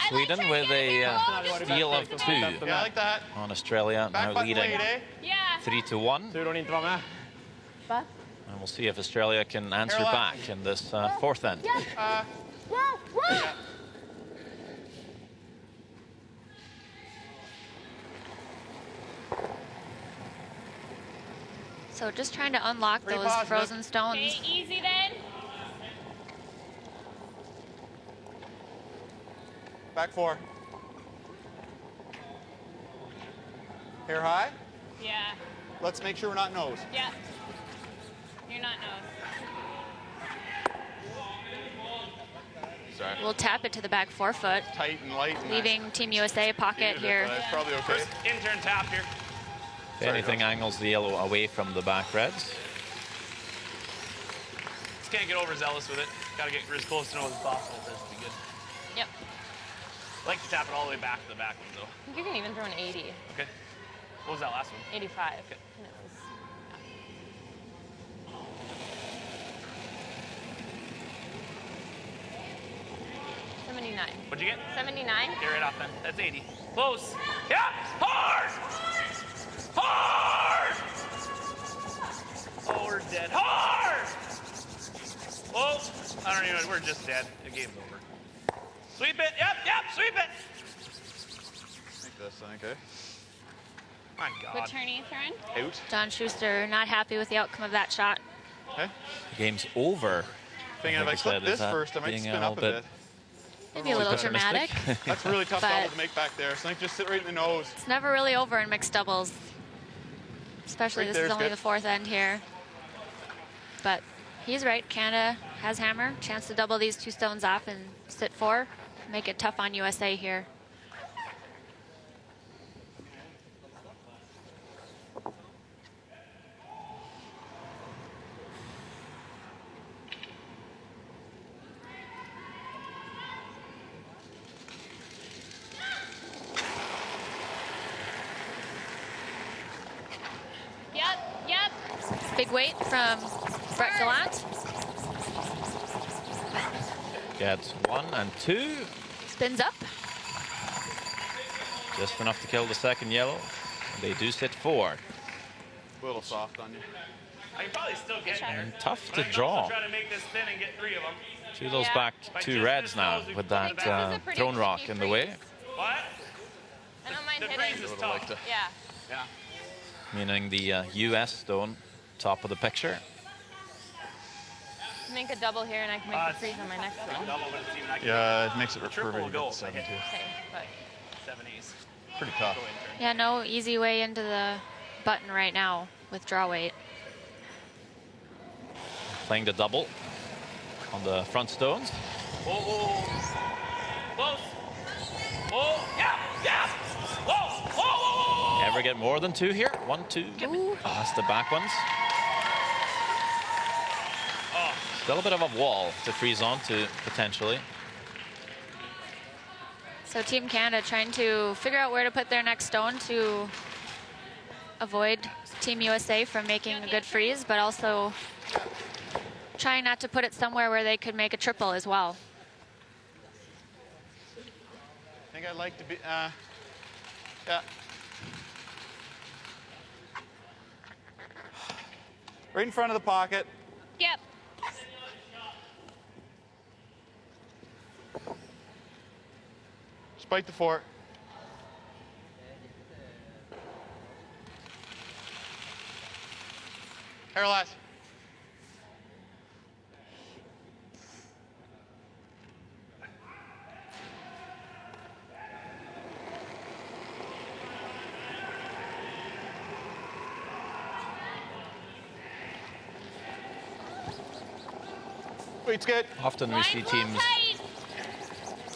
I Sweden like with a deal of 2 Yeah, I like that. on Australia. Back Now button leading weight, eh? Yeah. 3-1. And we'll see if Australia can answer Hairline. back in this 4th end. Yeah. So just trying to unlock Pretty those positive. frozen stones. Okay, easy then. Back 4. Hair high. Yeah. Let's make sure we're not nose. Yeah. You're not nose. Sorry. We'll tap it to the back 4 foot, Tight and light. And leaving Team USA pocket here. That's probably okay. First intern tap here. If anything angles the yellow away from the back reds. Just can't get overzealous with it. Gotta get as close to nose as possible for this to be good. Yep. I like to tap it all the way back to the back one though. I think you can even throw an 80. Okay. What was that last one? 85. Okay. And it was, 79. What'd you get? 79. Get right off then. That's 80. Close. Yeah! Hard! Hard! Oh, we're dead. Hard! Oh, I don't even, we're just dead. The game's over. Sweep it. Yep, sweep it. Make this, okay. My God. What turn are you throwing? Out. John Shuster not happy with the outcome of that shot. Okay. The game's over. Thinking if I Like I clip said, this is that first, I might being spin a up a little bit. Maybe a little pessimistic? dramatic. That's a really tough But- double to make back there. So I think just sit right in the nose. It's never really over in mixed doubles. Especially Right this there's is only good. the 4th end here. But he's right. Canada has hammer. Chance to double these 2 stones off and sit 4. Make it tough on USA here. Yep. Big weight from Brett Gallant. Gets 1 and 2. Spins up. Just enough to kill the second yellow. They do sit 4. A little soft on you. I can probably still get there. And tough But to I can draw. also try to make this thin and get 3 of them. See those Yeah. back By 2 just reds this now nose, we with can that put This is a pretty throne rock tricky in the way. freeze. What? I don't mind The hitting. freeze is Would've liked tough. to- Yeah. Yeah. Meaning the US stone, top of the picture. Make a double here, and I can make the freeze on my next one. Double, but it's even, I can Yeah, it makes it triple perfect will go at if I 7 hit. too. Okay, but 7 ace. Pretty tough. Go in turn. Yeah, no easy way into the button right now with draw weight. Playing the double on the front stones. Oh. Close. Oh, yeah. Whoa. Ever get more than 2 here? 1, 2. Ooh. That's the back ones. Oh. Still a bit of a wall to freeze onto, potentially. So Team Canada trying to figure out where to put their next stone to avoid Team USA from making a good freeze, but also trying not to put it somewhere where they could make a triple as well. I think I'd like to be, yeah. Right in front of the pocket. yep. Spike the 4. Paralyze. Weight's good. Often we see Line's teams tight.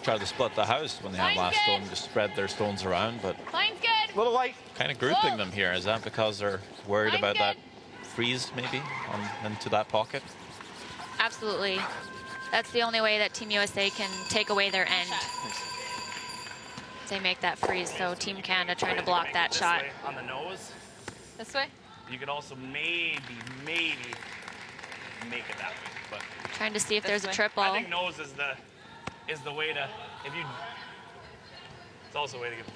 try to split the house when they have Line's last good. stone, just spread their stones around, but Line's good. A little light. kind of grouping Whoa. them here. Is that because they're worried Line's about that good. freeze maybe into that pocket? Absolutely. That's the only way that Team USA can take away their end. They make that freeze, so Team Canada trying to block that This shot. way on the nose. This way. You could also maybe make it that way, but Trying to see if This there's a way. triple. I think nose is the way to, if you, it's also a way to get 3,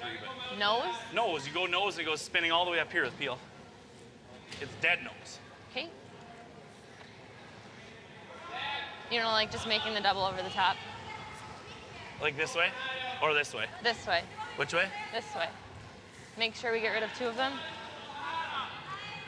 but Nose. nose, you go nose, it goes spinning all the way up here with peel. It's dead nose. Okay. You don't like just making the double over the top? Like this way or this way? This way. Which way? This way. Make sure we get rid of 2 of them.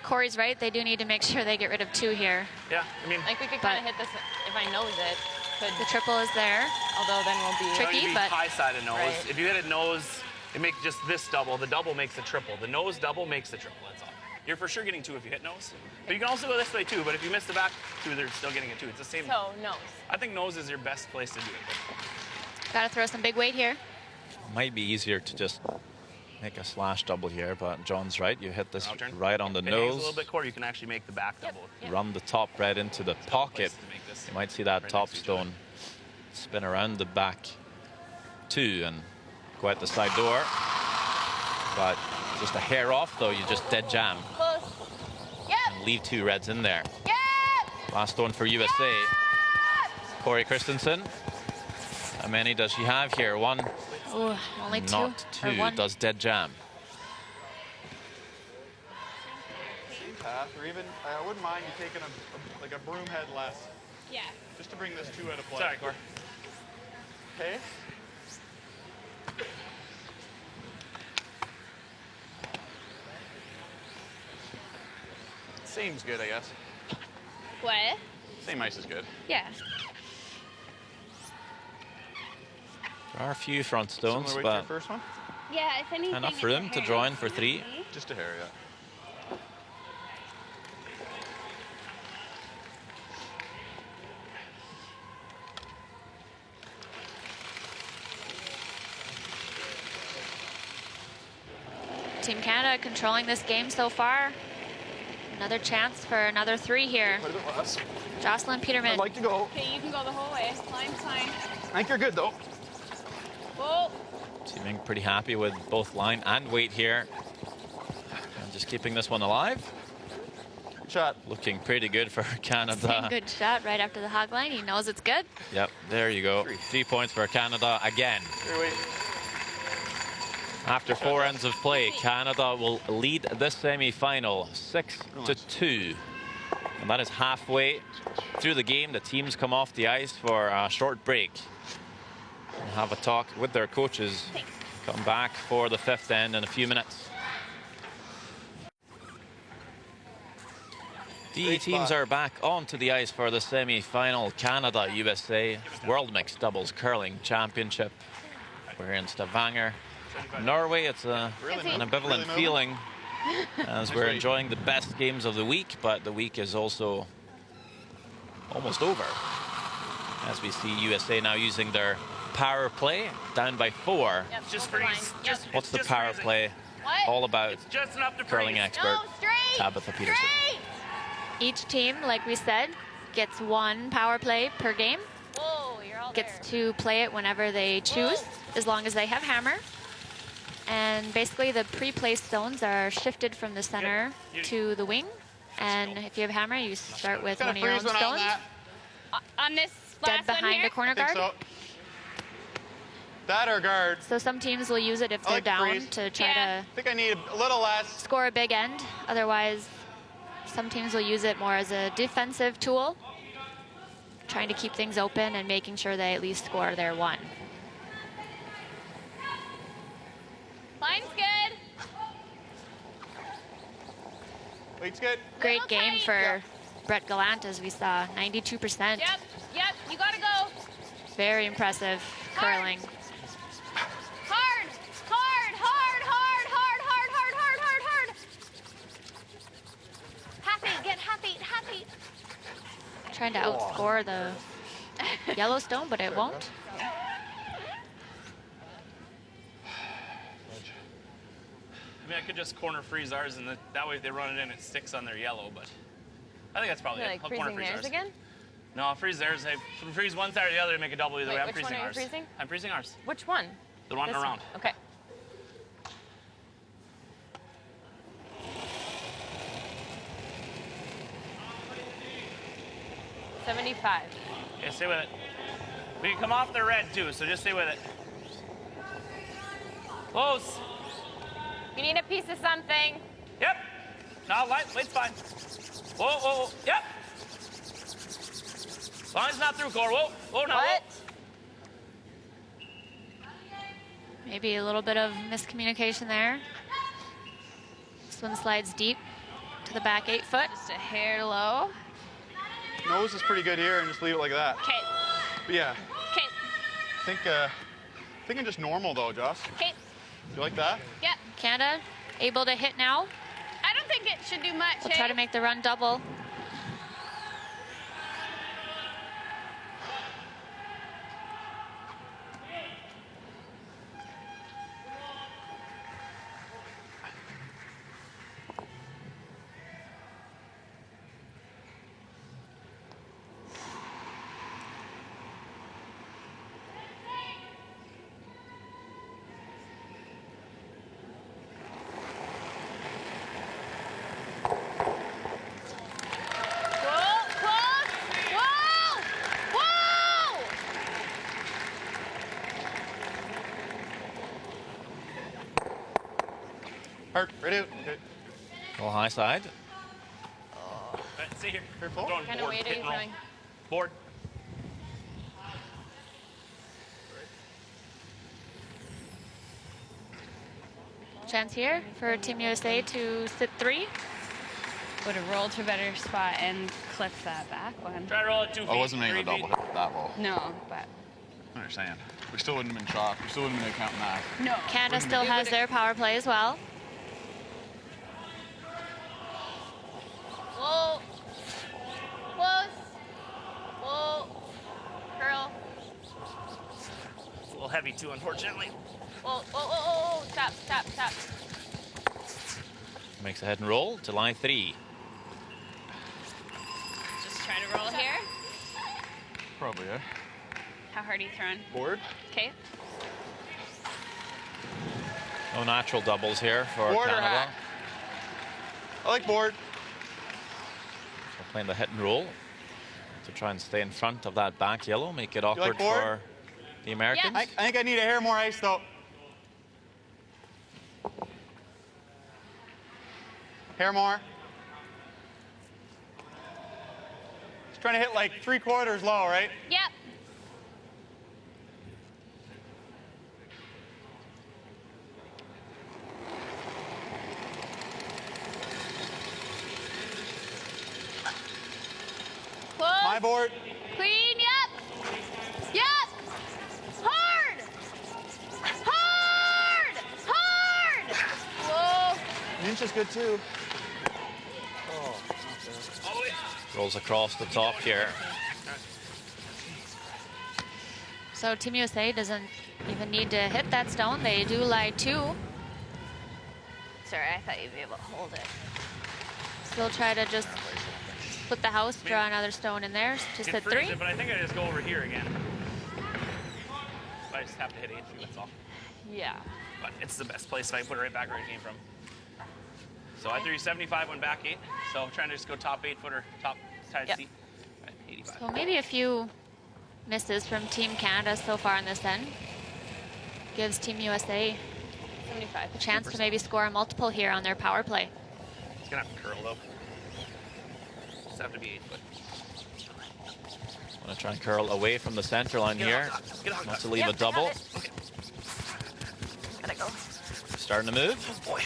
Corey's right. They do need to make sure they get rid of 2 here. Yeah, I mean, Like we could But- kind of hit this if I nose it. Could, The triple is there. although then we'll be Tricky. you be but- high side of nose. Right. If you hit it nose, it makes just this double. The double makes the triple. The nose double makes the triple. That's all. You're for sure getting 2 if you hit nose. But you can also go this way too. But if you miss the back 2, they're still getting a 2. It's the same. So nose. I think nose is your best place to do it. Got to throw some big weight here. Might be easier to just make a slash double here, but John's right. You hit this Out turn. right on the If it hangs a nose, little bit quarter, you can actually make the back Yep. double. Yep. run the top red into the pocket. to make this You might see that right top next to each other. stone spin around the back 2 and go out the side door. But just a hair off, though, you just dead jam Close. Yep. and leave 2 reds in there. Yep. Last stone for USA. Yep. Corey Christensen. How many does she have here? 1, Ooh, only 2. not 2. Or 1. Does dead jam. Same path, or even, I wouldn't mind you taking like a broom head less, Yeah. just to bring this 2 out of play. Sorry, Cor. Okay. Same's good, I guess. What? Same ice is good. Yeah. There are a few front stones, Similar weight to your but first one? Yeah, if anything. enough it's room a to hair draw in for less 3. easy. Just a hair, yeah. Team Canada controlling this game so far. Another chance for another 3 here. Quite a bit less. Jocelyn Peterman. I'd like to go. Okay, you can go the whole way. Line's fine. I think you're good, though. Whoa. Seeming pretty happy with both line and weight here. And just keeping this one alive. Shot. Looking pretty good for Canada. Good shot right after the hog line. He knows it's good. Yep, there you go. 3 points for Canada again. Here, wait. After 4 ends of play, Canada will lead this semi-final 6-2. And that is halfway through the game. The teams come off the ice for a short break. And have a talk with their coaches. Come back for the 5th end in a few minutes. The teams are back onto the ice for the semi-final. Canada, USA, World Mixed Doubles Curling Championship. We're in Stavanger, Norway. It's an ambivalent feeling as we're enjoying the best games of the week, but the week is also almost over. As we see USA now using their power play, down by 4. Yep, Just over line. freeze. Yep. What's the just power freezing. play What? all about? It's just enough to Curling freeze. expert No, straight. Tabitha Peterson. Straight. Each team, like we said, gets 1 power play per game. Whoa, you're all Gets there. to play it whenever they choose, Whoa. as long as they have hammer. And basically the pre-placed stones are shifted from the center to the wing. And if you have hammer, you start with one of your own Freeze one on stones, that. On this dead last one behind here? a corner I think guard. so. That or guard. So some teams will use it if I they're like down freeze. to try Yeah. to I think I need a little less. score a big end. Otherwise, some teams will use it more as a defensive tool, trying to keep things open and making sure they at least score their 1. Line's good. Weight's good. Great Little game tight. for Yeah. Brett Gallant, as we saw, 92%. Yep, yep, you gotta go. Very impressive curling. Hard, hard, hard, hard, hard, hard, hard, hard, hard, hard. Half 8, get half 8, half 8. Trying to outscore the Yellowstone, but it won't. I mean, I could just corner freeze ours, and that way if they run it in, it sticks on their yellow, but I think that's probably You're it. like I'll corner freezing freeze theirs ours. again? No, I'll freeze theirs. I freeze one side or the other to make a double either Wait, way. I'm which one freezing are you ours. freezing? I'm freezing ours. Which one? The one This around. Okay. $75. Okay, stay with it. We can come off the red too, so just stay with it. Close. You need a piece of something. Yep. No, light's fine. Whoa, whoa, whoa. Yep. Line's not through, Cor. Whoa, whoa, no. What? Maybe a little bit of miscommunication there. This one slides deep to the back 8 foot. Just a hair low. Nose is pretty good here, and just leave it like that. Okay, But yeah, okay, thinking just normal though, Joss. okay. You like that? Yep. Canada able to hit now. I don't think it should do much. We'll try to make the run double. Whoa, close. Whoa, whoa. Hard. Right out. Okay. Well, high side. Right, stay here. Careful. I'm throwing What kind of board, weight are hit you and roll. throwing? Board. Chance here for Team USA to sit 3. Would have rolled to a better spot and clipped that back one. Try to roll it 2 feet. I wasn't making a 3 double feet. hit that low. No, but I understand. We still wouldn't have been shocked. We still wouldn't have been counting that. no. Canada still has their power play as well. Whoa. Close. Whoa. Curl. It's a little heavy too, unfortunately. Whoa, whoa, whoa, whoa, whoa. Stop, stop, stop. Makes a head and roll to line 3. Just try to roll here. Probably, yeah. How hard are you throwing? Board. Okay. No natural doubles here for Board or Canada. hat? I like board. So playing the hit and roll to try and stay in front of that back yellow, make it awkward board? for the Americans. I think I need a hair more ice though. Hair more. Just trying to hit like 3/4 low, right? Yep. Close. My board. Clean, yep. Yep. Hard. Hard. Hard. Whoa. Inch is good too. Rolls across the top here. So Team USA doesn't even need to hit that stone. They do lie 2. Sorry, I thought you'd be able to hold it. Still try to just split the house, draw another stone in there. Just It hit freezes 3. it, but I think I just go over here again. I just have to hit 8, that's all. Yeah. But it's the best place, so I put it right back where it came from. So I threw 75, went back 8. So trying to just go top 8-footer, top side Yep. seat. Right, 85. So maybe a few misses from Team Canada so far in this end. Gives Team USA 75. a chance to maybe score a multiple here on their power play. It's gonna have to curl though. Just have to be 8 foot. Want to try and curl away from the center line here. Get off Wants that. to leave a double. Gotta go. Starting to move. Boy.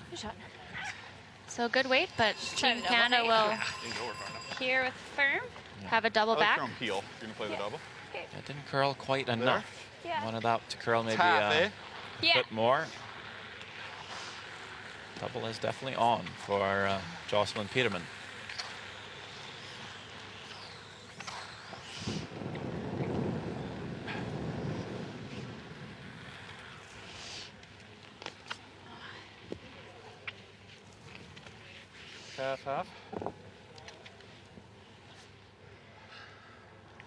Good shot. So good weight, but try Team to double Canada height. will Didn't go over far enough. Here with firm. have a double I like back. from heel. If you're gonna play the double. It didn't curl quite enough. Yeah. Wanted that to curl maybe Half, eh? a Yeah. bit more. Double is definitely on for Jocelyn Peterman. Half.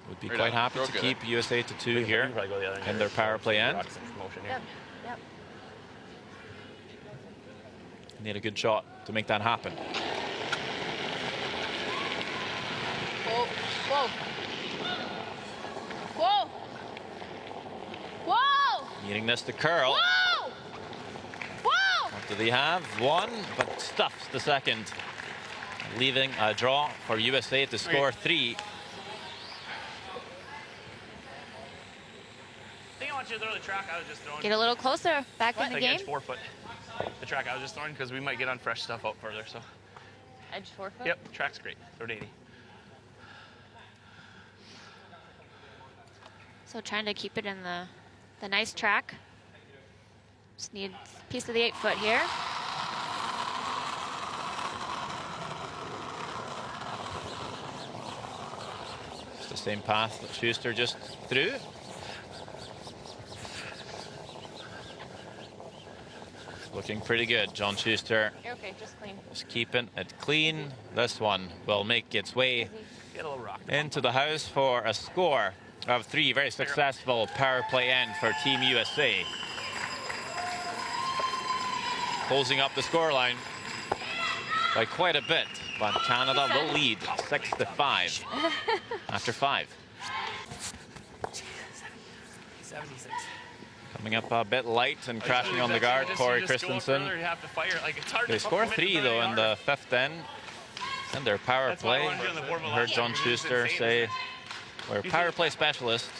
Would be Right quite on. happy Throw to good. keep USA to 2 here Probably go the other in their power play end. Motion here. Yep. Need a good shot to make that happen. Whoa. Whoa. Whoa. Whoa. Needing this to curl. Whoa. Whoa. What do they have? 1, but stuffs the second. Leaving a draw for USA to score 3. I think I want you to throw the track I was just throwing. Get a little closer back in the Like game. edge 4 foot. The track I was just throwing because we might get on fresh stuff out further. So. Edge 4 foot. Yep, track's great. Throw to 80. So trying to keep it in the nice track. Just need a piece of the 8 foot here. It's the same path that Shuster just threw. Looking pretty good, John Shuster. You're okay, just clean. Just keeping it clean. This one will make its way Get a little rock. into the house for a score of 3. Very successful power play end for Team USA. Closing up the scoreline by quite a bit, but Canada will lead 6-5 after 5. 76. Coming up a bit light and crashing on the guard, Corey Christensen. You have to fire. Like, it's hard They to score commit 3 to though in the 5th end. And their power That's why I play. wanted you on the board with I heard last John time, because it's Shuster insane, say isn't we're a power play specialist.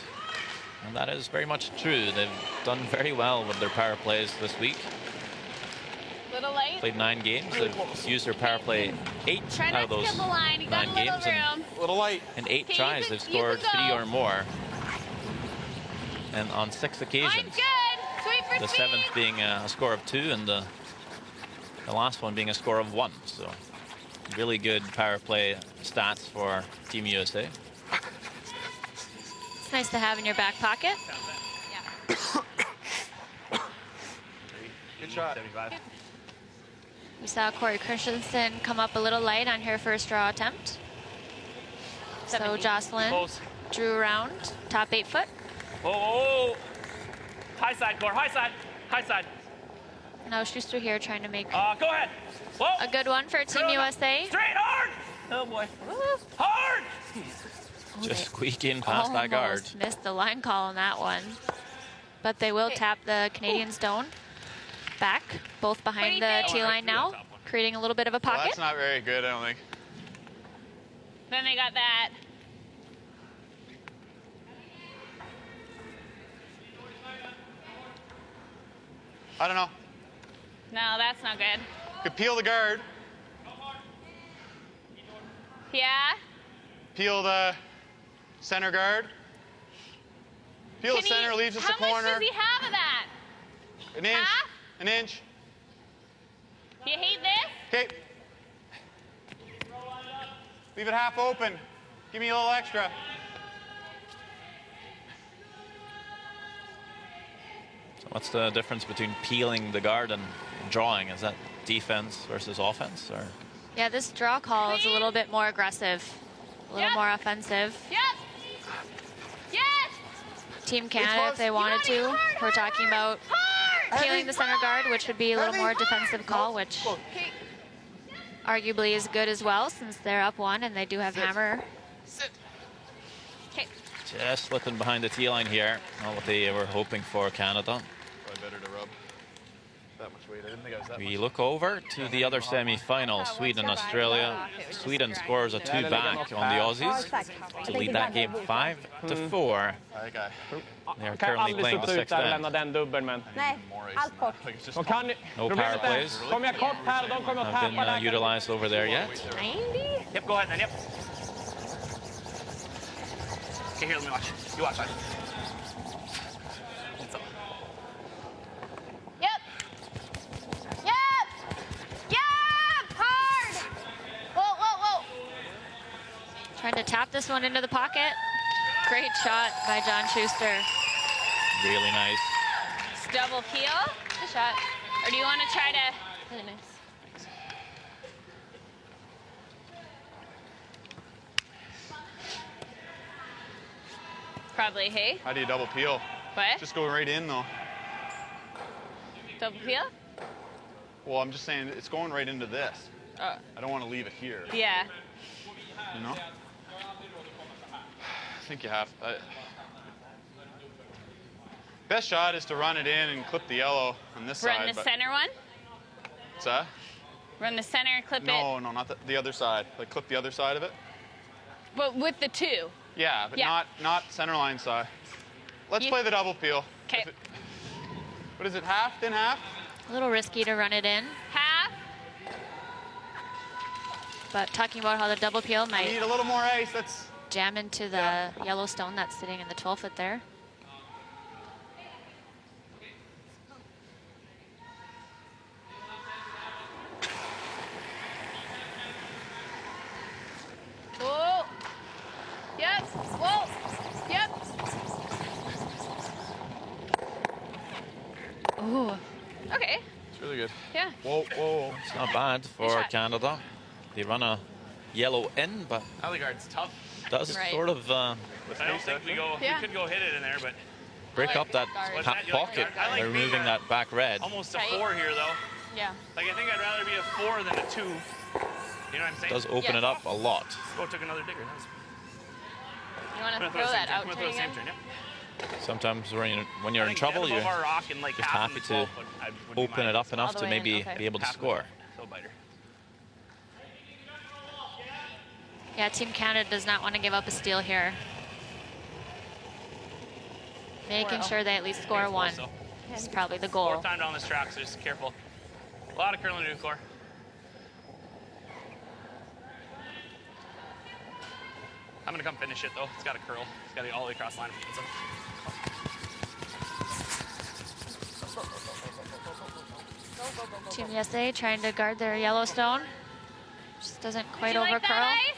And that is very much true. They've done very well with their power plays this week. Little light. Played 9 games. They've used their power play 8 Try out not of to those kill the line. You got 9 a little games. And room. A little light. in 8 Okay, tries, you they've can scored 3 go. or more. And on 6 occasions. Line's good. Sweet for The speed. 7th being a score of 2 and the last one being a score of 1. So really good power play stats for Team USA. It's nice to have in your back pocket. Yeah. Good shot. 75. We saw Corey Christensen come up a little light on her first draw attempt. So 70. Jocelyn Close. drew around, top 8 foot. Oh. High side, Core. High side. High side. Now Shuster here trying to make Go ahead. Whoa. a good one for Team USA. Straight hard. Oh boy. Hard. Just squeak in past that guard. Almost missed the line call on that one. But they will tap the Canadian stone back, both behind the think? tee line now, creating a little bit of a Well, pocket. that's not very good, I don't think. Then they got that. I don't know. No, that's not good. Could peel the guard, Yeah? peel the center guard. Peel the Can center, he, leaves us a how much corner. does he have of that? An inch. Half? An inch. You hate this? Okay. Leave it half open. Give me a little extra. So what's the difference between peeling the guard and drawing? Is that defense versus offense, or? Yeah, this draw call is a little bit more aggressive, a little Yep. more offensive. Yep. Yes. Team Canada, if they wanted to, we're talking about peeling the center guard, which would be a little more defensive call, which arguably is good as well, since they're up 1 and they do have hammer. Okay. Just slipping behind the tee line here. Not what they were hoping for, Canada. Probably better to rub that much weight. I didn't think I was that We much. look over to the other semi-final, Sweden, Australia. Sweden scores a 2 back on the Aussies to lead that game 5-4. I think I They are Kan currently aldrig playing the stå ut 6th där och end. lämna den dubbeln, men Nej, allt kort. like it's just de kan... No Problemet power är, plays kommer jag kort här, de kommer att have been tappa där. utilized over there yet. 90? Yep, go ahead then, yep. Okay, here, let me watch. You watch that. Yep. Yep. Yep. Hard. Whoa, whoa, whoa. Trying to tap this one into the pocket. Great shot by John Shuster. Really nice. It's double peel. Good shot. Or do you want to try to? Really nice. Probably, hey? How do you double peel? What? Just go right in though. Double peel? Well, I'm just saying it's going right into this. Oh. I don't want to leave it here. Yeah. You know? I think you have. Best shot is to run it in and clip the yellow on this Run side. the but- center one? What's that? Run the center, clip it. No, not the other side. Like clip the other side of it. But with the 2. Yeah, but Yeah. not center line side. Let's You- play the double peel. 'Kay. What is it? Half, then half? A little risky to run it in, Half. but talking about how the double peel I might need a little more ice. That's jam into the yellow stone that's sitting in the 12 foot there. Whoa. Yep. Whoa. Yep. Ooh, Okay. it's really good. Yeah. Whoa, whoa. It's not bad for shot. Canada. They run a yellow in, but Alley guard's tough. does Right. sort of I don't think we go. Yeah. We could go hit it in there, but break up that What's that? You like pocket guard? I like by removing being that back red. almost a Right. 4 here though. Yeah. Like I think I'd rather be a 4 than a 2. You know what I'm saying? Does open Yeah. it up a lot. Oh, took another digger. Nice. You want I'm to gonna throw the that same out turn. I'm turn gonna throw the same again? turn. Yep. Sometimes when you're I in think trouble, dead you above our rock and like just half happy of the to 12 foot, would be open my it up enough All the to way in, maybe okay. be able to half of score. the toe biter. yeah, Team Canada does not want to give up a steal here. Making sure they at least score one So. is probably the Fourth goal. time down this track, so just careful. A lot of curling to do, Core. I'm gonna come finish it though. It's got a curl. It's got to go all the way across the line. Team USA trying to guard their Yellowstone. Just doesn't quite You over like curl. that ice?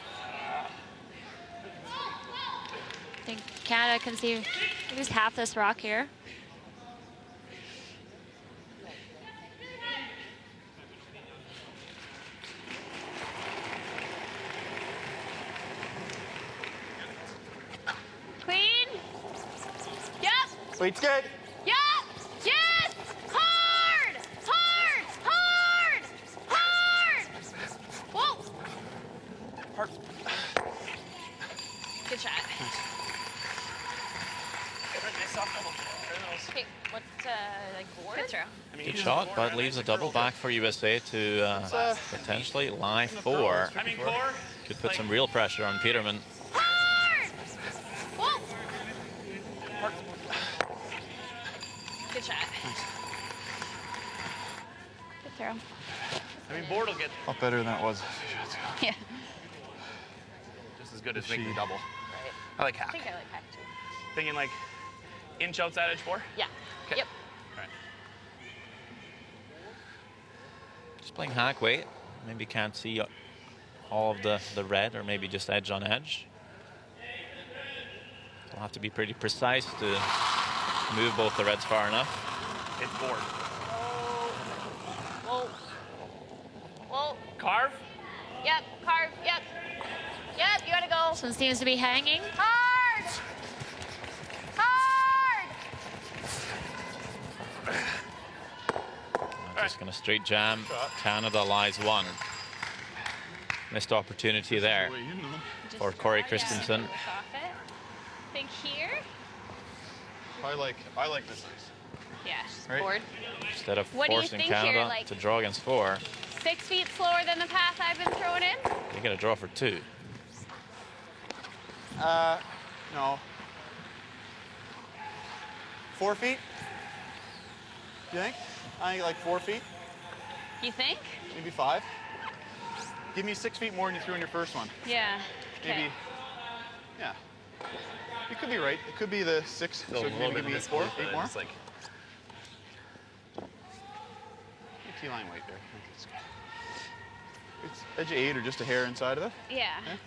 I think Canada can see at least half this rock here. Weight's good. Yep. Yes. Hard. Hard. Hard. Hard. Whoa. Hard. Good shot. Okay, what's like board? Good throw. Good shot, but leaves a double back for USA to potentially lie 4. I mean, core. Could put some real pressure on Peterman. Hard. Whoa. Good shot. Good throw. I mean, board will get A lot better than that was. Yeah. just as good as making the double. Right. I like I hack. think I like hack too. Thinking like inch outside edge 4. Yeah. Okay. Yep. All right. Just playing hack weight. Maybe can't see all of the red, or maybe just edge on edge. We'll have to be pretty precise to move both the reds far enough. It's board. Whoa. Whoa. Carve. Yep. Carve. Yep. Yep. You gotta go. This one seems to be hanging. Hard. Hard. Just going to straight jam. Canada lies 1. Missed opportunity there for Corey Christensen. Off it. Think here. I like this. Yeah. Right. Board. Instead of What do you forcing think Canada here, like- to draw against 4, 6 feet slower than the path I've been throwing in. you get a draw for 2. No. 4 feet? You think? I think like 4 feet, You think? maybe 5. Give me 6 feet more than you threw in your first one. Yeah. Maybe. Okay. Yeah. You could be right. It could be the 6. So maybe give me 4, 8 more. It's like T-line weight there. It's edge of 8 or just a hair inside of it. Yeah. Okay.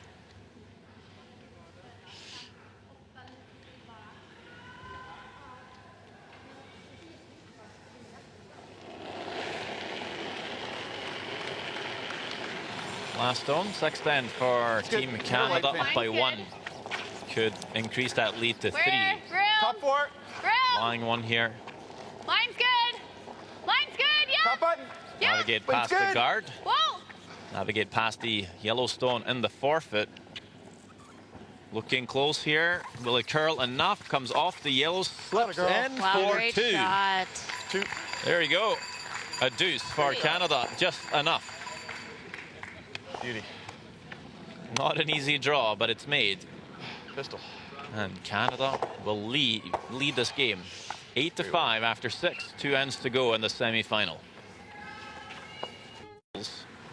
Last stone, 6th end for good. Team More Canada, light up by Mine's 1. good. Could increase that lead to 3. Grill. Top 4. Grill. Lying 1 here. Mine's good. Mine's good. Yeah. Top button. Yeah. Navigate But past it's the good. guard. Whoa. Navigate past the yellow stone in the forfeit. Looking close here. Will it curl enough? Comes off the yellow, slips girl. in Wow, for great 2. shot. 2. There you go. A deuce for Canada. Just enough. Beauty. Not an easy draw, but it's made. Pistol. And Canada will lead this game 8-5 after 6. 2 ends to go in the semi-final.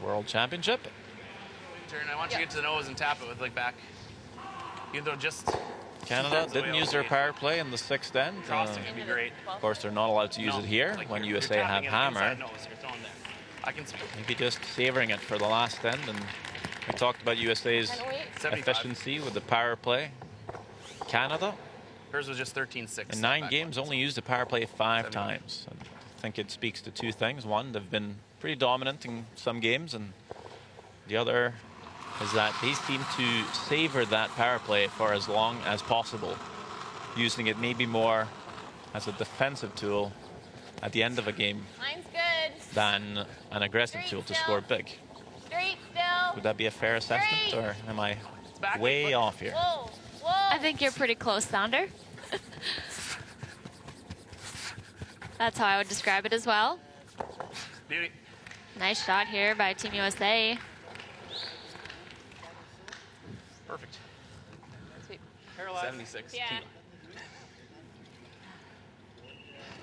World Championship. turn. I want you to get to the nose and tap it with like back. Even though just Canada didn't use their power play in the 6th end. crossing would be great. Of course, they're not allowed to use it here like when you're USA have tapping it hammer. inside nose, you're throwing there. I can speak. Maybe just savoring it for the last end. And we talked about USA's 75. efficiency with the power play. Canada, Hers was just 13-6. in 9 games, only used the power play 5 times. And I think it speaks to 2 things. One, they've been pretty dominant in some games, and the other is that they seem to savor that power play for as long as possible, using it maybe more as a defensive tool at the end of a game Mine's good. than an aggressive tool to score big. Straight still. Would that be a fair assessment, or am I way off here? Whoa. Whoa. I think you're pretty close, Sounder. That's how I would describe it as well. Beauty. Nice shot here by Team USA. Perfect. Sweet. 76. Yeah.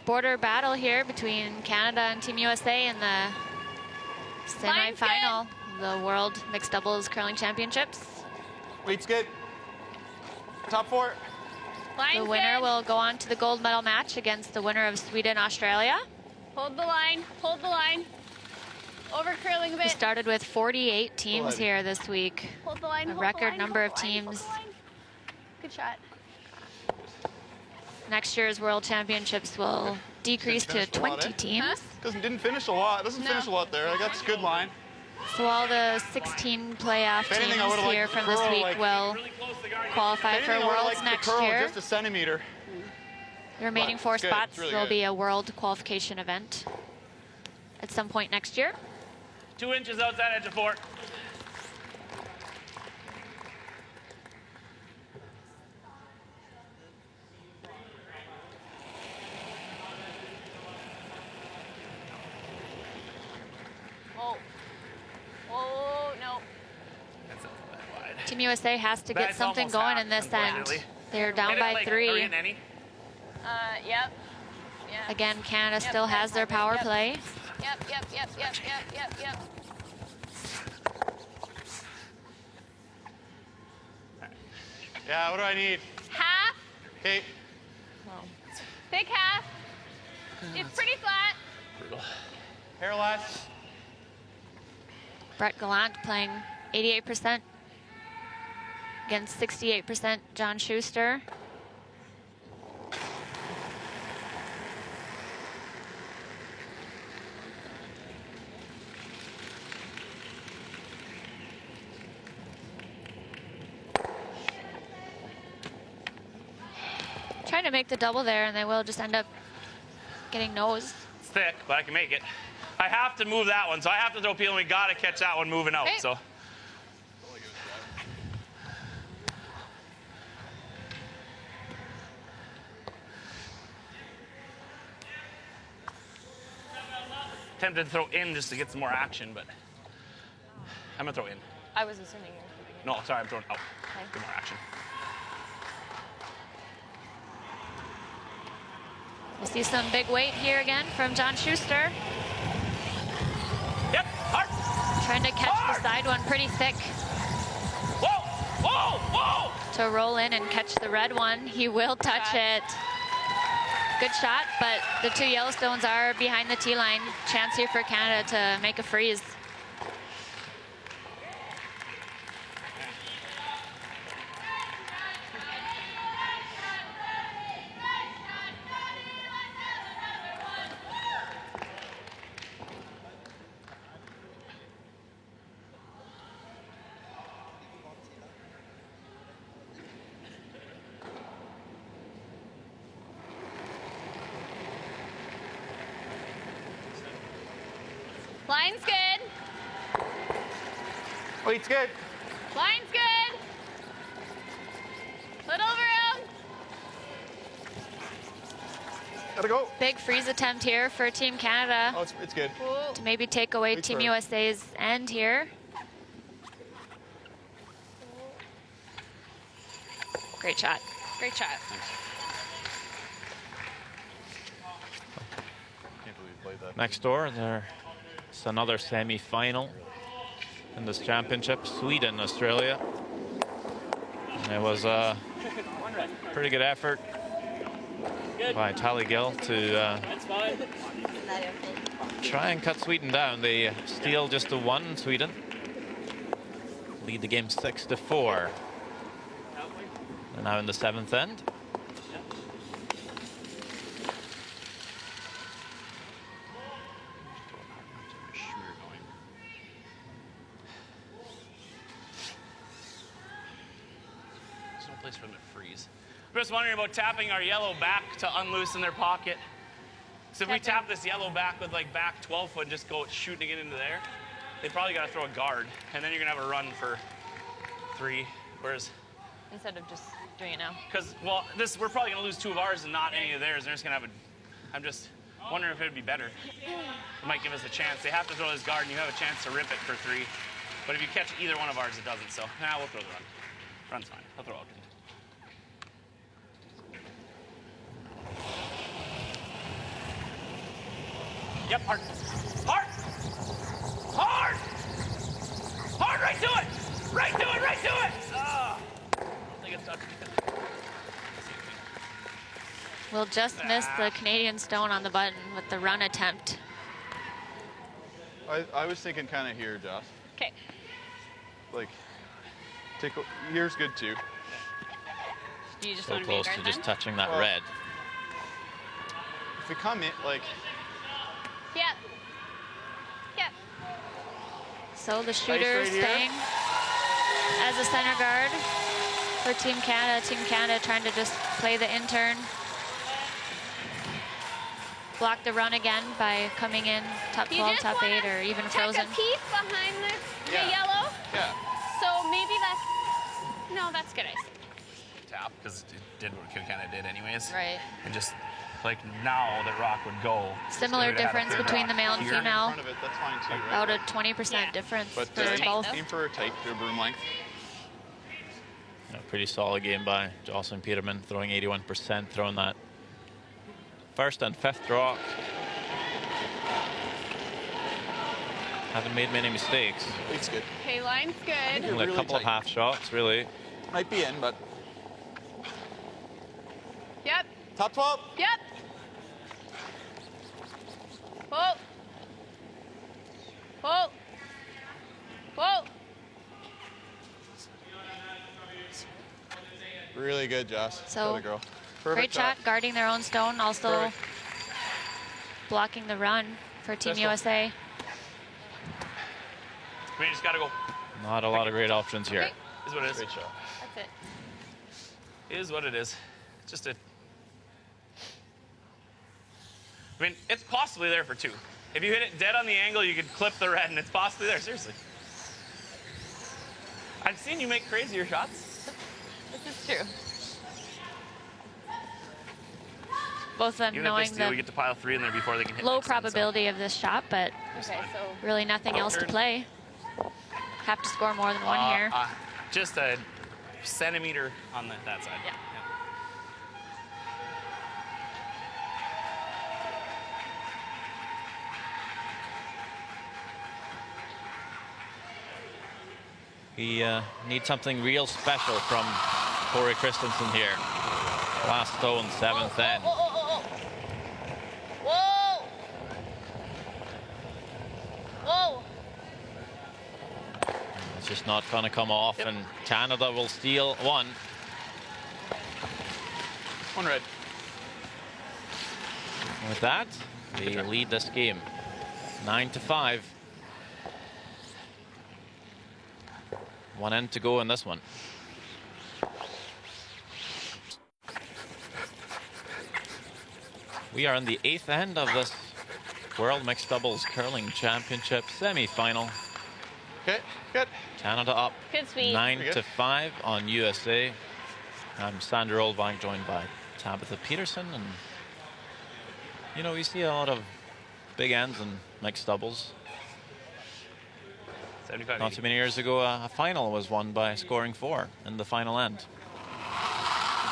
Border battle here between Canada and Team USA in the Mine's semi-final, the World Mixed Doubles Curling Championships. Weight's good. Top 4. Line's The winner good. will go on to the gold medal match against the winner of Sweden, Australia. Hold the line. Hold the line. Over curling a We bit. started with 48 teams here this week. Hold the line. A hold the record line, number hold of the line, hold teams. the line. Good shot. Next year's World Championships will decrease to Didn't finish a lot, 20 Huh? teams. Didn't finish a lot. Doesn't No. finish a lot there. I got this good line. So all the 16 playoff If anything, I teams would've liked here the from this curl, week like, will Really close to the guard. qualify If for anything, I would've Worlds liked the next curl year. just a centimeter. The remaining 4 Good. spots Really will good. be a world qualification event at some point next year. 2 inches outside edge of 4. Oh. Oh, no. That's not that wide. Team USA has to get That's something almost going half, in this end. unfortunately. They're down Hit it, by like, 3. are we hitting any? Yep. Yeah. Again, Canada Yep, still that's has their fine. power Yep. play. Yep. Yeah, what do I need? Half, Okay. thick half. It's pretty flat. Brutal. Hair last. Brett Gallant playing 88% against 68% John Shuster. Trying to make the double there, and they will just end up getting nose. It's thick, but I can make it. I have to move that one, so I have to throw peel, and we got to catch that one moving out. Okay. So. Tempted to throw in just to get some more action, but I'm gonna throw in. I was assuming you were keeping it. No, sorry, I'm throwing out. Okay. Get more action. We see some big weight here again from John Shuster. Yep, hard. Trying to catch the side one pretty thick Whoa, whoa, whoa! to roll in and catch the red one. He will touch it. Good shot, but the 2 Yellowstones are behind the tee line. Chance here for Canada to make a freeze. Line's good. Weight's good. Line's good. Little room. Gotta go. Big freeze attempt here for Team Canada Oh, it's good. to maybe take away Wait Team for it. USA's end here. Great shot. Great shot. Can't believe you played that. Next door, there's another semi-final in this championship, Sweden, Australia. And it was a pretty good effort by Tally Gill to try and cut Sweden down. They steal just to 1, Sweden. Lead the game 6-4. They're now in the 7th end. There's no place for them to freeze. I'm just wondering about tapping our yellow back to unloosen their pocket. So if we tap this yellow back with like back 12 foot and just go shooting it into there, they probably got to throw a guard, and then you're gonna have a run for 3. Whereas, Instead of just doing it now. because well, we're probably gonna lose 2 of ours and not any of theirs. They're just gonna have a. I'm just wondering if it'd be better. It might give us a chance. They have to throw this guard, and you have a chance to rip it for 3. But if you catch either one of ours, it doesn't. So we'll throw the run. Run's fine. I'll throw out. Yep, hard. Hard! Hard! Hard, right to it! Right to it, right to it! I don't think it's touched. We'll just miss the Canadian stone on the button with the run attempt. I was thinking kind of here, Josh. Okay. Like, here's good too. Do you just So want to be a close to guard just then? touching that Well, red. If we come in, like, Yep. Yep. So the shooter right here. staying as a center guard for Team Canada. Team Canada trying to just play the intern block the run again by coming in top 12, top 8, or even frozen. Check a piece behind the yellow. Yeah. So maybe that's, no, that's good ice. Tap, because it did what it kind of did anyways. Right. And just like now that rock would go. Similar difference between the male and Here in female. front of it, that's fine too, right? About a 20% difference But for both. aim for a tight broom length. A pretty solid game by Jocelyn Peterman, throwing 81%, throwing that first and fifth rock. Haven't made many mistakes. It's good. Okay, line's good. Only a couple of half shots, really. Might be in, but. Yep. Top 12. Yep. Whoa. Whoa. Whoa. Really good, Joss. So, Go to girl. Great shot, guarding their own stone, also blocking the run for Team USA. We just gotta go. Not a lot of great options here. Is what it is. Great shot. That's it. Is what it is. It's just a. I mean, it's possibly there for 2. If you hit it dead on the angle, you could clip the red, and it's possibly there. Seriously. I've seen you make crazier shots. This is true. Both of them Even if they knowing steal, we the get to pile 3 in there before they can hit. low next time, so. probability of this shot, but Okay, so really nothing else to play. Have to score more than one here. Just a centimeter on that side. Yeah. We need something real special from Corey Christensen here. Last stone, 7th end. Whoa! Whoa! It's just not going to come off, and Canada will steal one. One red. With that, they lead this game 9-5. 1 end to go in this one. We are in the 8th end of this World Mixed Doubles Curling Championship semi-final. Okay, good. Canada up Good sweep. 9-5 on USA. I'm Sandra Oldbank, joined by Tabitha Peterson, and you know, we see a lot of big ends in mixed doubles. 75. Not too many years ago, a final was won by scoring 4 in the final end.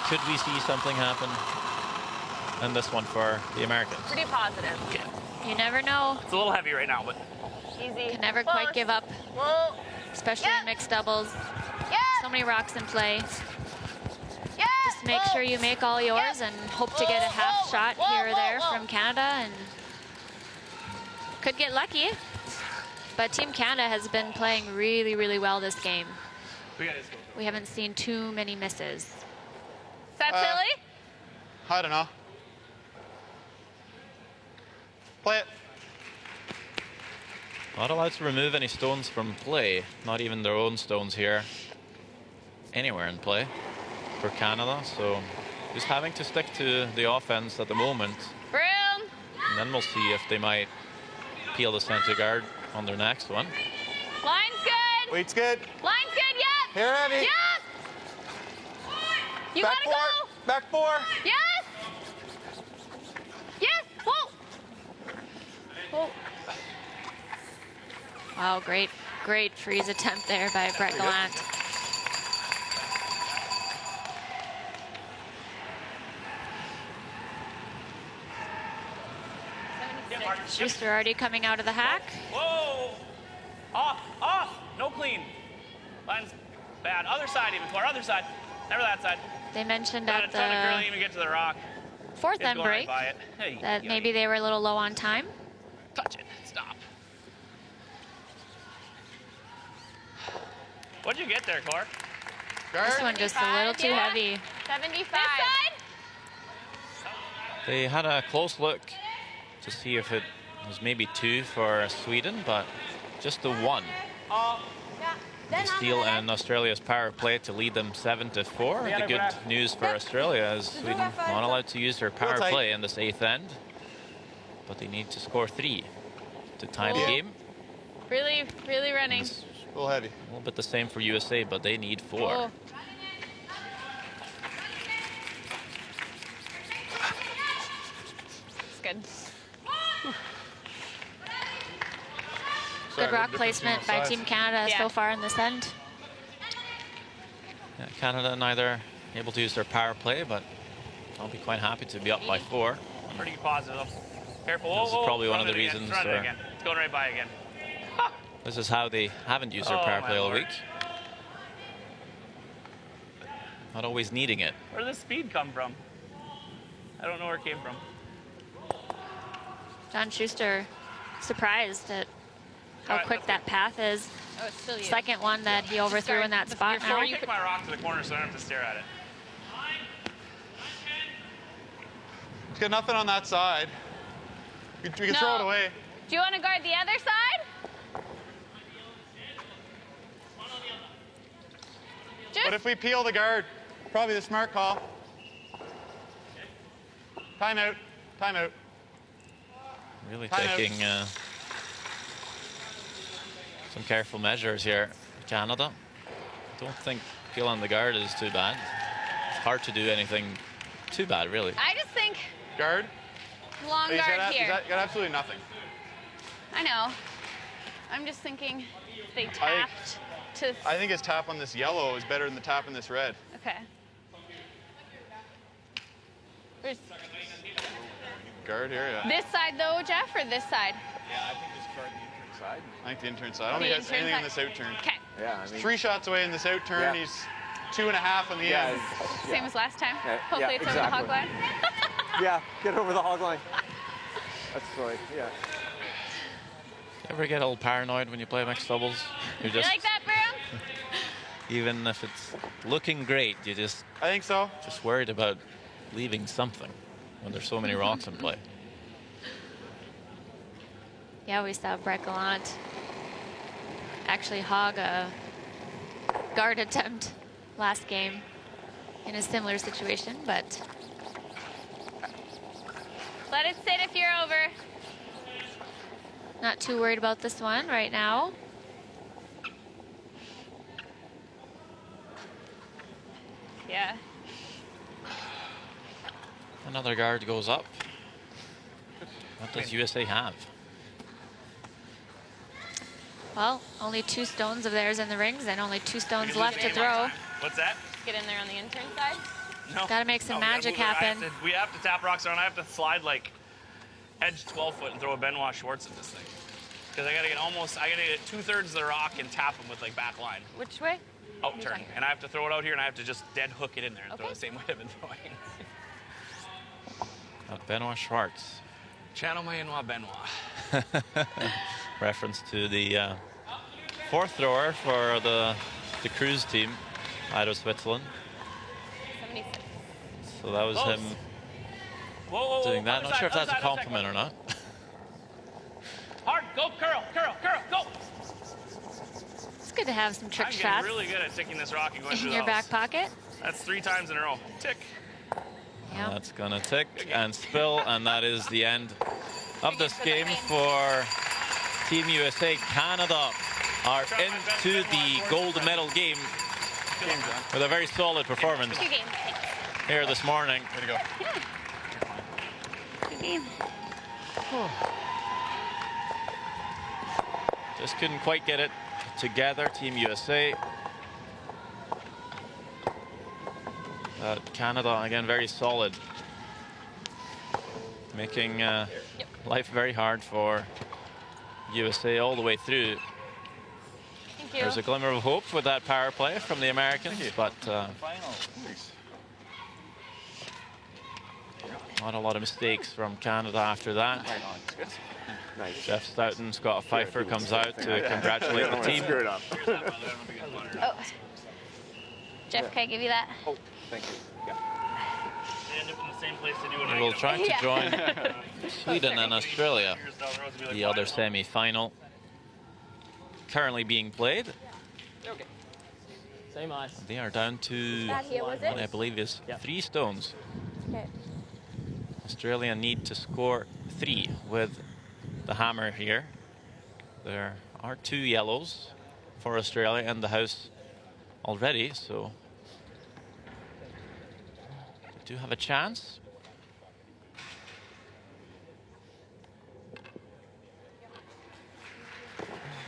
Could we see something happen in this one for the Americans? Pretty positive. You never know. It's a little heavy right now, but Easy. Can never quite give up, Whoa. especially in mixed doubles. Yeah. So many rocks in play. Yeah. Just make sure you make all yours and hope to get a half shot here or there from Canada, and could get lucky. But Team Canada has been playing really, really well this game. We haven't seen too many misses. Is that silly? I don't know. Play it. Not allowed to remove any stones from play, not even their own stones here, anywhere in play for Canada. So just having to stick to the offense at the moment. Broom. And then we'll see if they might peel the center guard on their next one. Line's good. Weight's good. Line's good. Yep. Here, heavy. Yes. You Back gotta 4. go. Back 4. Yes. Yes. Whoa. Whoa. Wow, great freeze attempt there by Brett Gallant. Shuster already coming out of the hack. whoa! Off, off! No clean. Line's bad. Other side even, Claire. Other side. Never that side. They mentioned Not at a ton of girl the even get to the rock. 4th It's end going break right by it. Hey, that yikes. maybe they were a little low on time. Touch it. Stop. What'd you get there, Clark? This one just a little too heavy. 75. This side. They had a close look to see if it was maybe 2 for Sweden, but just the 1. The steal in Australia's power play to lead them 7-4. The good news for Australia is Sweden not allowed to use their power play in this 8th end. but they need to score 3 to tie the game. Really, really running. It's A little heavy. a little bit the same for USA, but they need 4. Oh. It's good. Sorry, Good rock difference placement between by sides. Team Canada Yeah. so far in this end. Yeah, Canada neither able to use their power play, but I'll be quite happy to be up by 4. Pretty positive. Careful. This is probably one of the reasons It's running again. It's going right by again. This is how they haven't used their Oh, power my play all Lord. week. Not always needing it. Where did the speed come from? I don't know where it came from. John Shuster surprised at how Alright, quick that path is. Oh, it's still you. Second one that he overthrew in that spot now. I'll kick my rock to the corner so I don't have to stare at it. He's got nothing on that side. We can throw it No. away. Do you want to guard the other side? But if we peel the guard, probably the smart call. Timeout. Timeout. Really Time out. taking some careful measures here, Canada. I don't think peeling the guard is too bad. It's hard to do anything too bad, really. I just think Guard. long He's guard got, here. he's got absolutely nothing. I know. I'm just thinking if they tapped to. I think his tap on this yellow is better than the tap on this red. Okay. Where's Guard here, yeah. this side though, Jeff, or this side? I think the intern side. I don't The think he has intern anything on side? this out turn. Okay. Yeah, I mean, 3 shots away in this out turn. Yeah. He's 2.5 on the end. Same as last time. Yeah, Hopefully it's over the hog line. yeah, get over the hog line. That's right, yeah. Ever get a little paranoid when you play mixed doubles? You're You just, like that, Broom? even if it's looking great, you just I think so. worried about leaving something when there's so many rocks in play. Yeah, we saw Brett Gallant actually hog a guard attempt last game in a similar situation, but Let it sit if you're over. not too worried about this one right now. Yeah. Another guard goes up. What does USA have? Well, only 2 stones of theirs in the rings and only 2 stones left to throw. What's that? Get in there on the intern side. No. Gotta make some we gotta magic move it. happen. We have to tap rocks around. I have to slide like edge 12 foot and throw a Benoit Schwartz at this thing. Because I gotta get I gotta get 2/3 of the rock and tap them with like back line. Which way? Out turn. And I have to throw it out here and I have to just dead hook it in there and throw Okay. the same way I've been throwing. Benoit Schwartz. Channel my Benoit. Reference to the 4th thrower for the cruise team out of Switzerland. 76. So that was Close. him Whoa, whoa, whoa. doing that. Other Not sure if side, that's a other side, compliment or not. Hard, go, curl, go. It's good to have some trick I'm shots getting really good at taking this rock and going through in the your back house. pocket. That's 3 times in a row. Tick. Yeah. That's gonna tick and spill, and that is the end of this game for Team USA. Canada are into the gold medal game with a very solid performance 2 games. here this morning. Way to go. Good game. Just couldn't quite get it together, Team USA. Canada, again, very solid. Making life very hard for USA all the way through. Thank you. There's a glimmer of hope with that power play from the Americans, but not a lot of mistakes from Canada after that. Nice. Jeff Stoughton, Scott Pfeiffer comes out to congratulate the team. Screw it up. Oh. Jeff, can I give you that? Oh, thank you. Yeah. They end up in the same place they do when We I will get try them. to join Sweden and Australia, the other semi-final, currently being played. Okay. Same ice. They are down to That here, was what I it? believe is 3 stones. Okay. Australia need to score 3 with the hammer here. There are 2 yellows for Australia in the house already, so they do have a chance.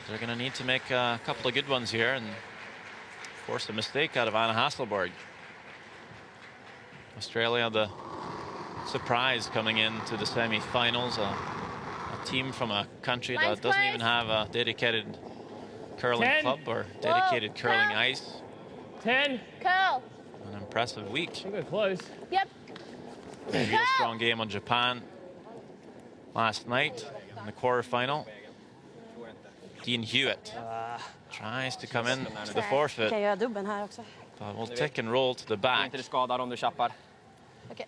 They're going to need to make a couple of good ones here and force a mistake out of Anna Hasselborg. Australia, the surprise coming into the semi-finals, a team from a country that doesn't even have a dedicated curling club or dedicated curling ice. 10. Curl. An impressive week. I think we're close. Yep. A real strong game on Japan last night in the quarterfinal. Dean Hewitt tries to come in to the forfeit, but will tick and roll to the back. Inte det skadar om du chappar. Okej.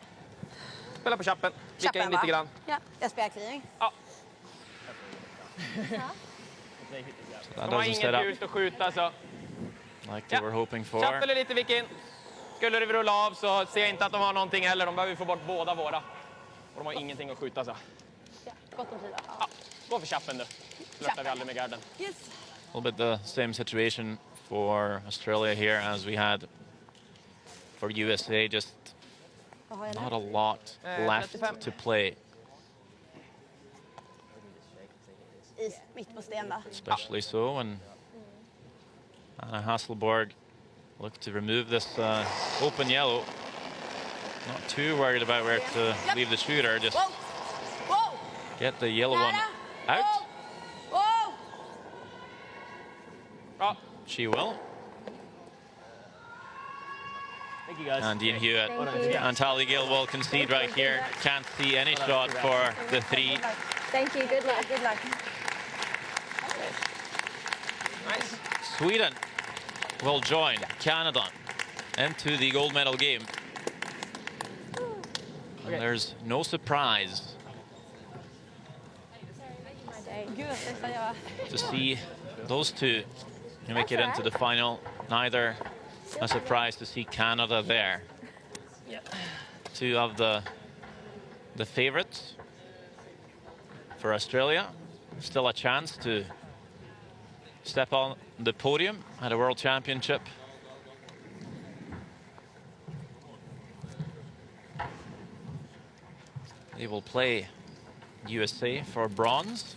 Spela på chappen. Vicka in lite grann. Ja, jag spelar clearing. Ja. That De har doesn't inget set up ljust att skjuta så. like they were hoping for. Chappel lite Vicka in. Skulle det rulla av så ser jag inte att de har någonting heller. De behöver ju få bort båda våra. Och de har ingenting att skjuta så. Ja, gott om tid. Ja, gå för chappen du. Flörtar vi aldrig med garden. Yes. A little bit the same situation for Australia here as we had for USA. Just not a lot left to play. Is mitt på sten va? Especially so when Anna Hasselborg looked to remove this open yellow. Not too worried about where to leave the shooter, just get the yellow one out. She will. Thank you guys. And Dean Hewitt and Tally Gill will concede right here. Can't see any shot for the 3. Thank you. Good luck. Good luck. Nice. Sweden will join Canada into the gold medal game. And there's no surprise to see those two make it into the final. Neither a surprise to see Canada there. Two of the favorites for Australia. Still a chance to step on the podium at a World Championship. They will play USA for bronze.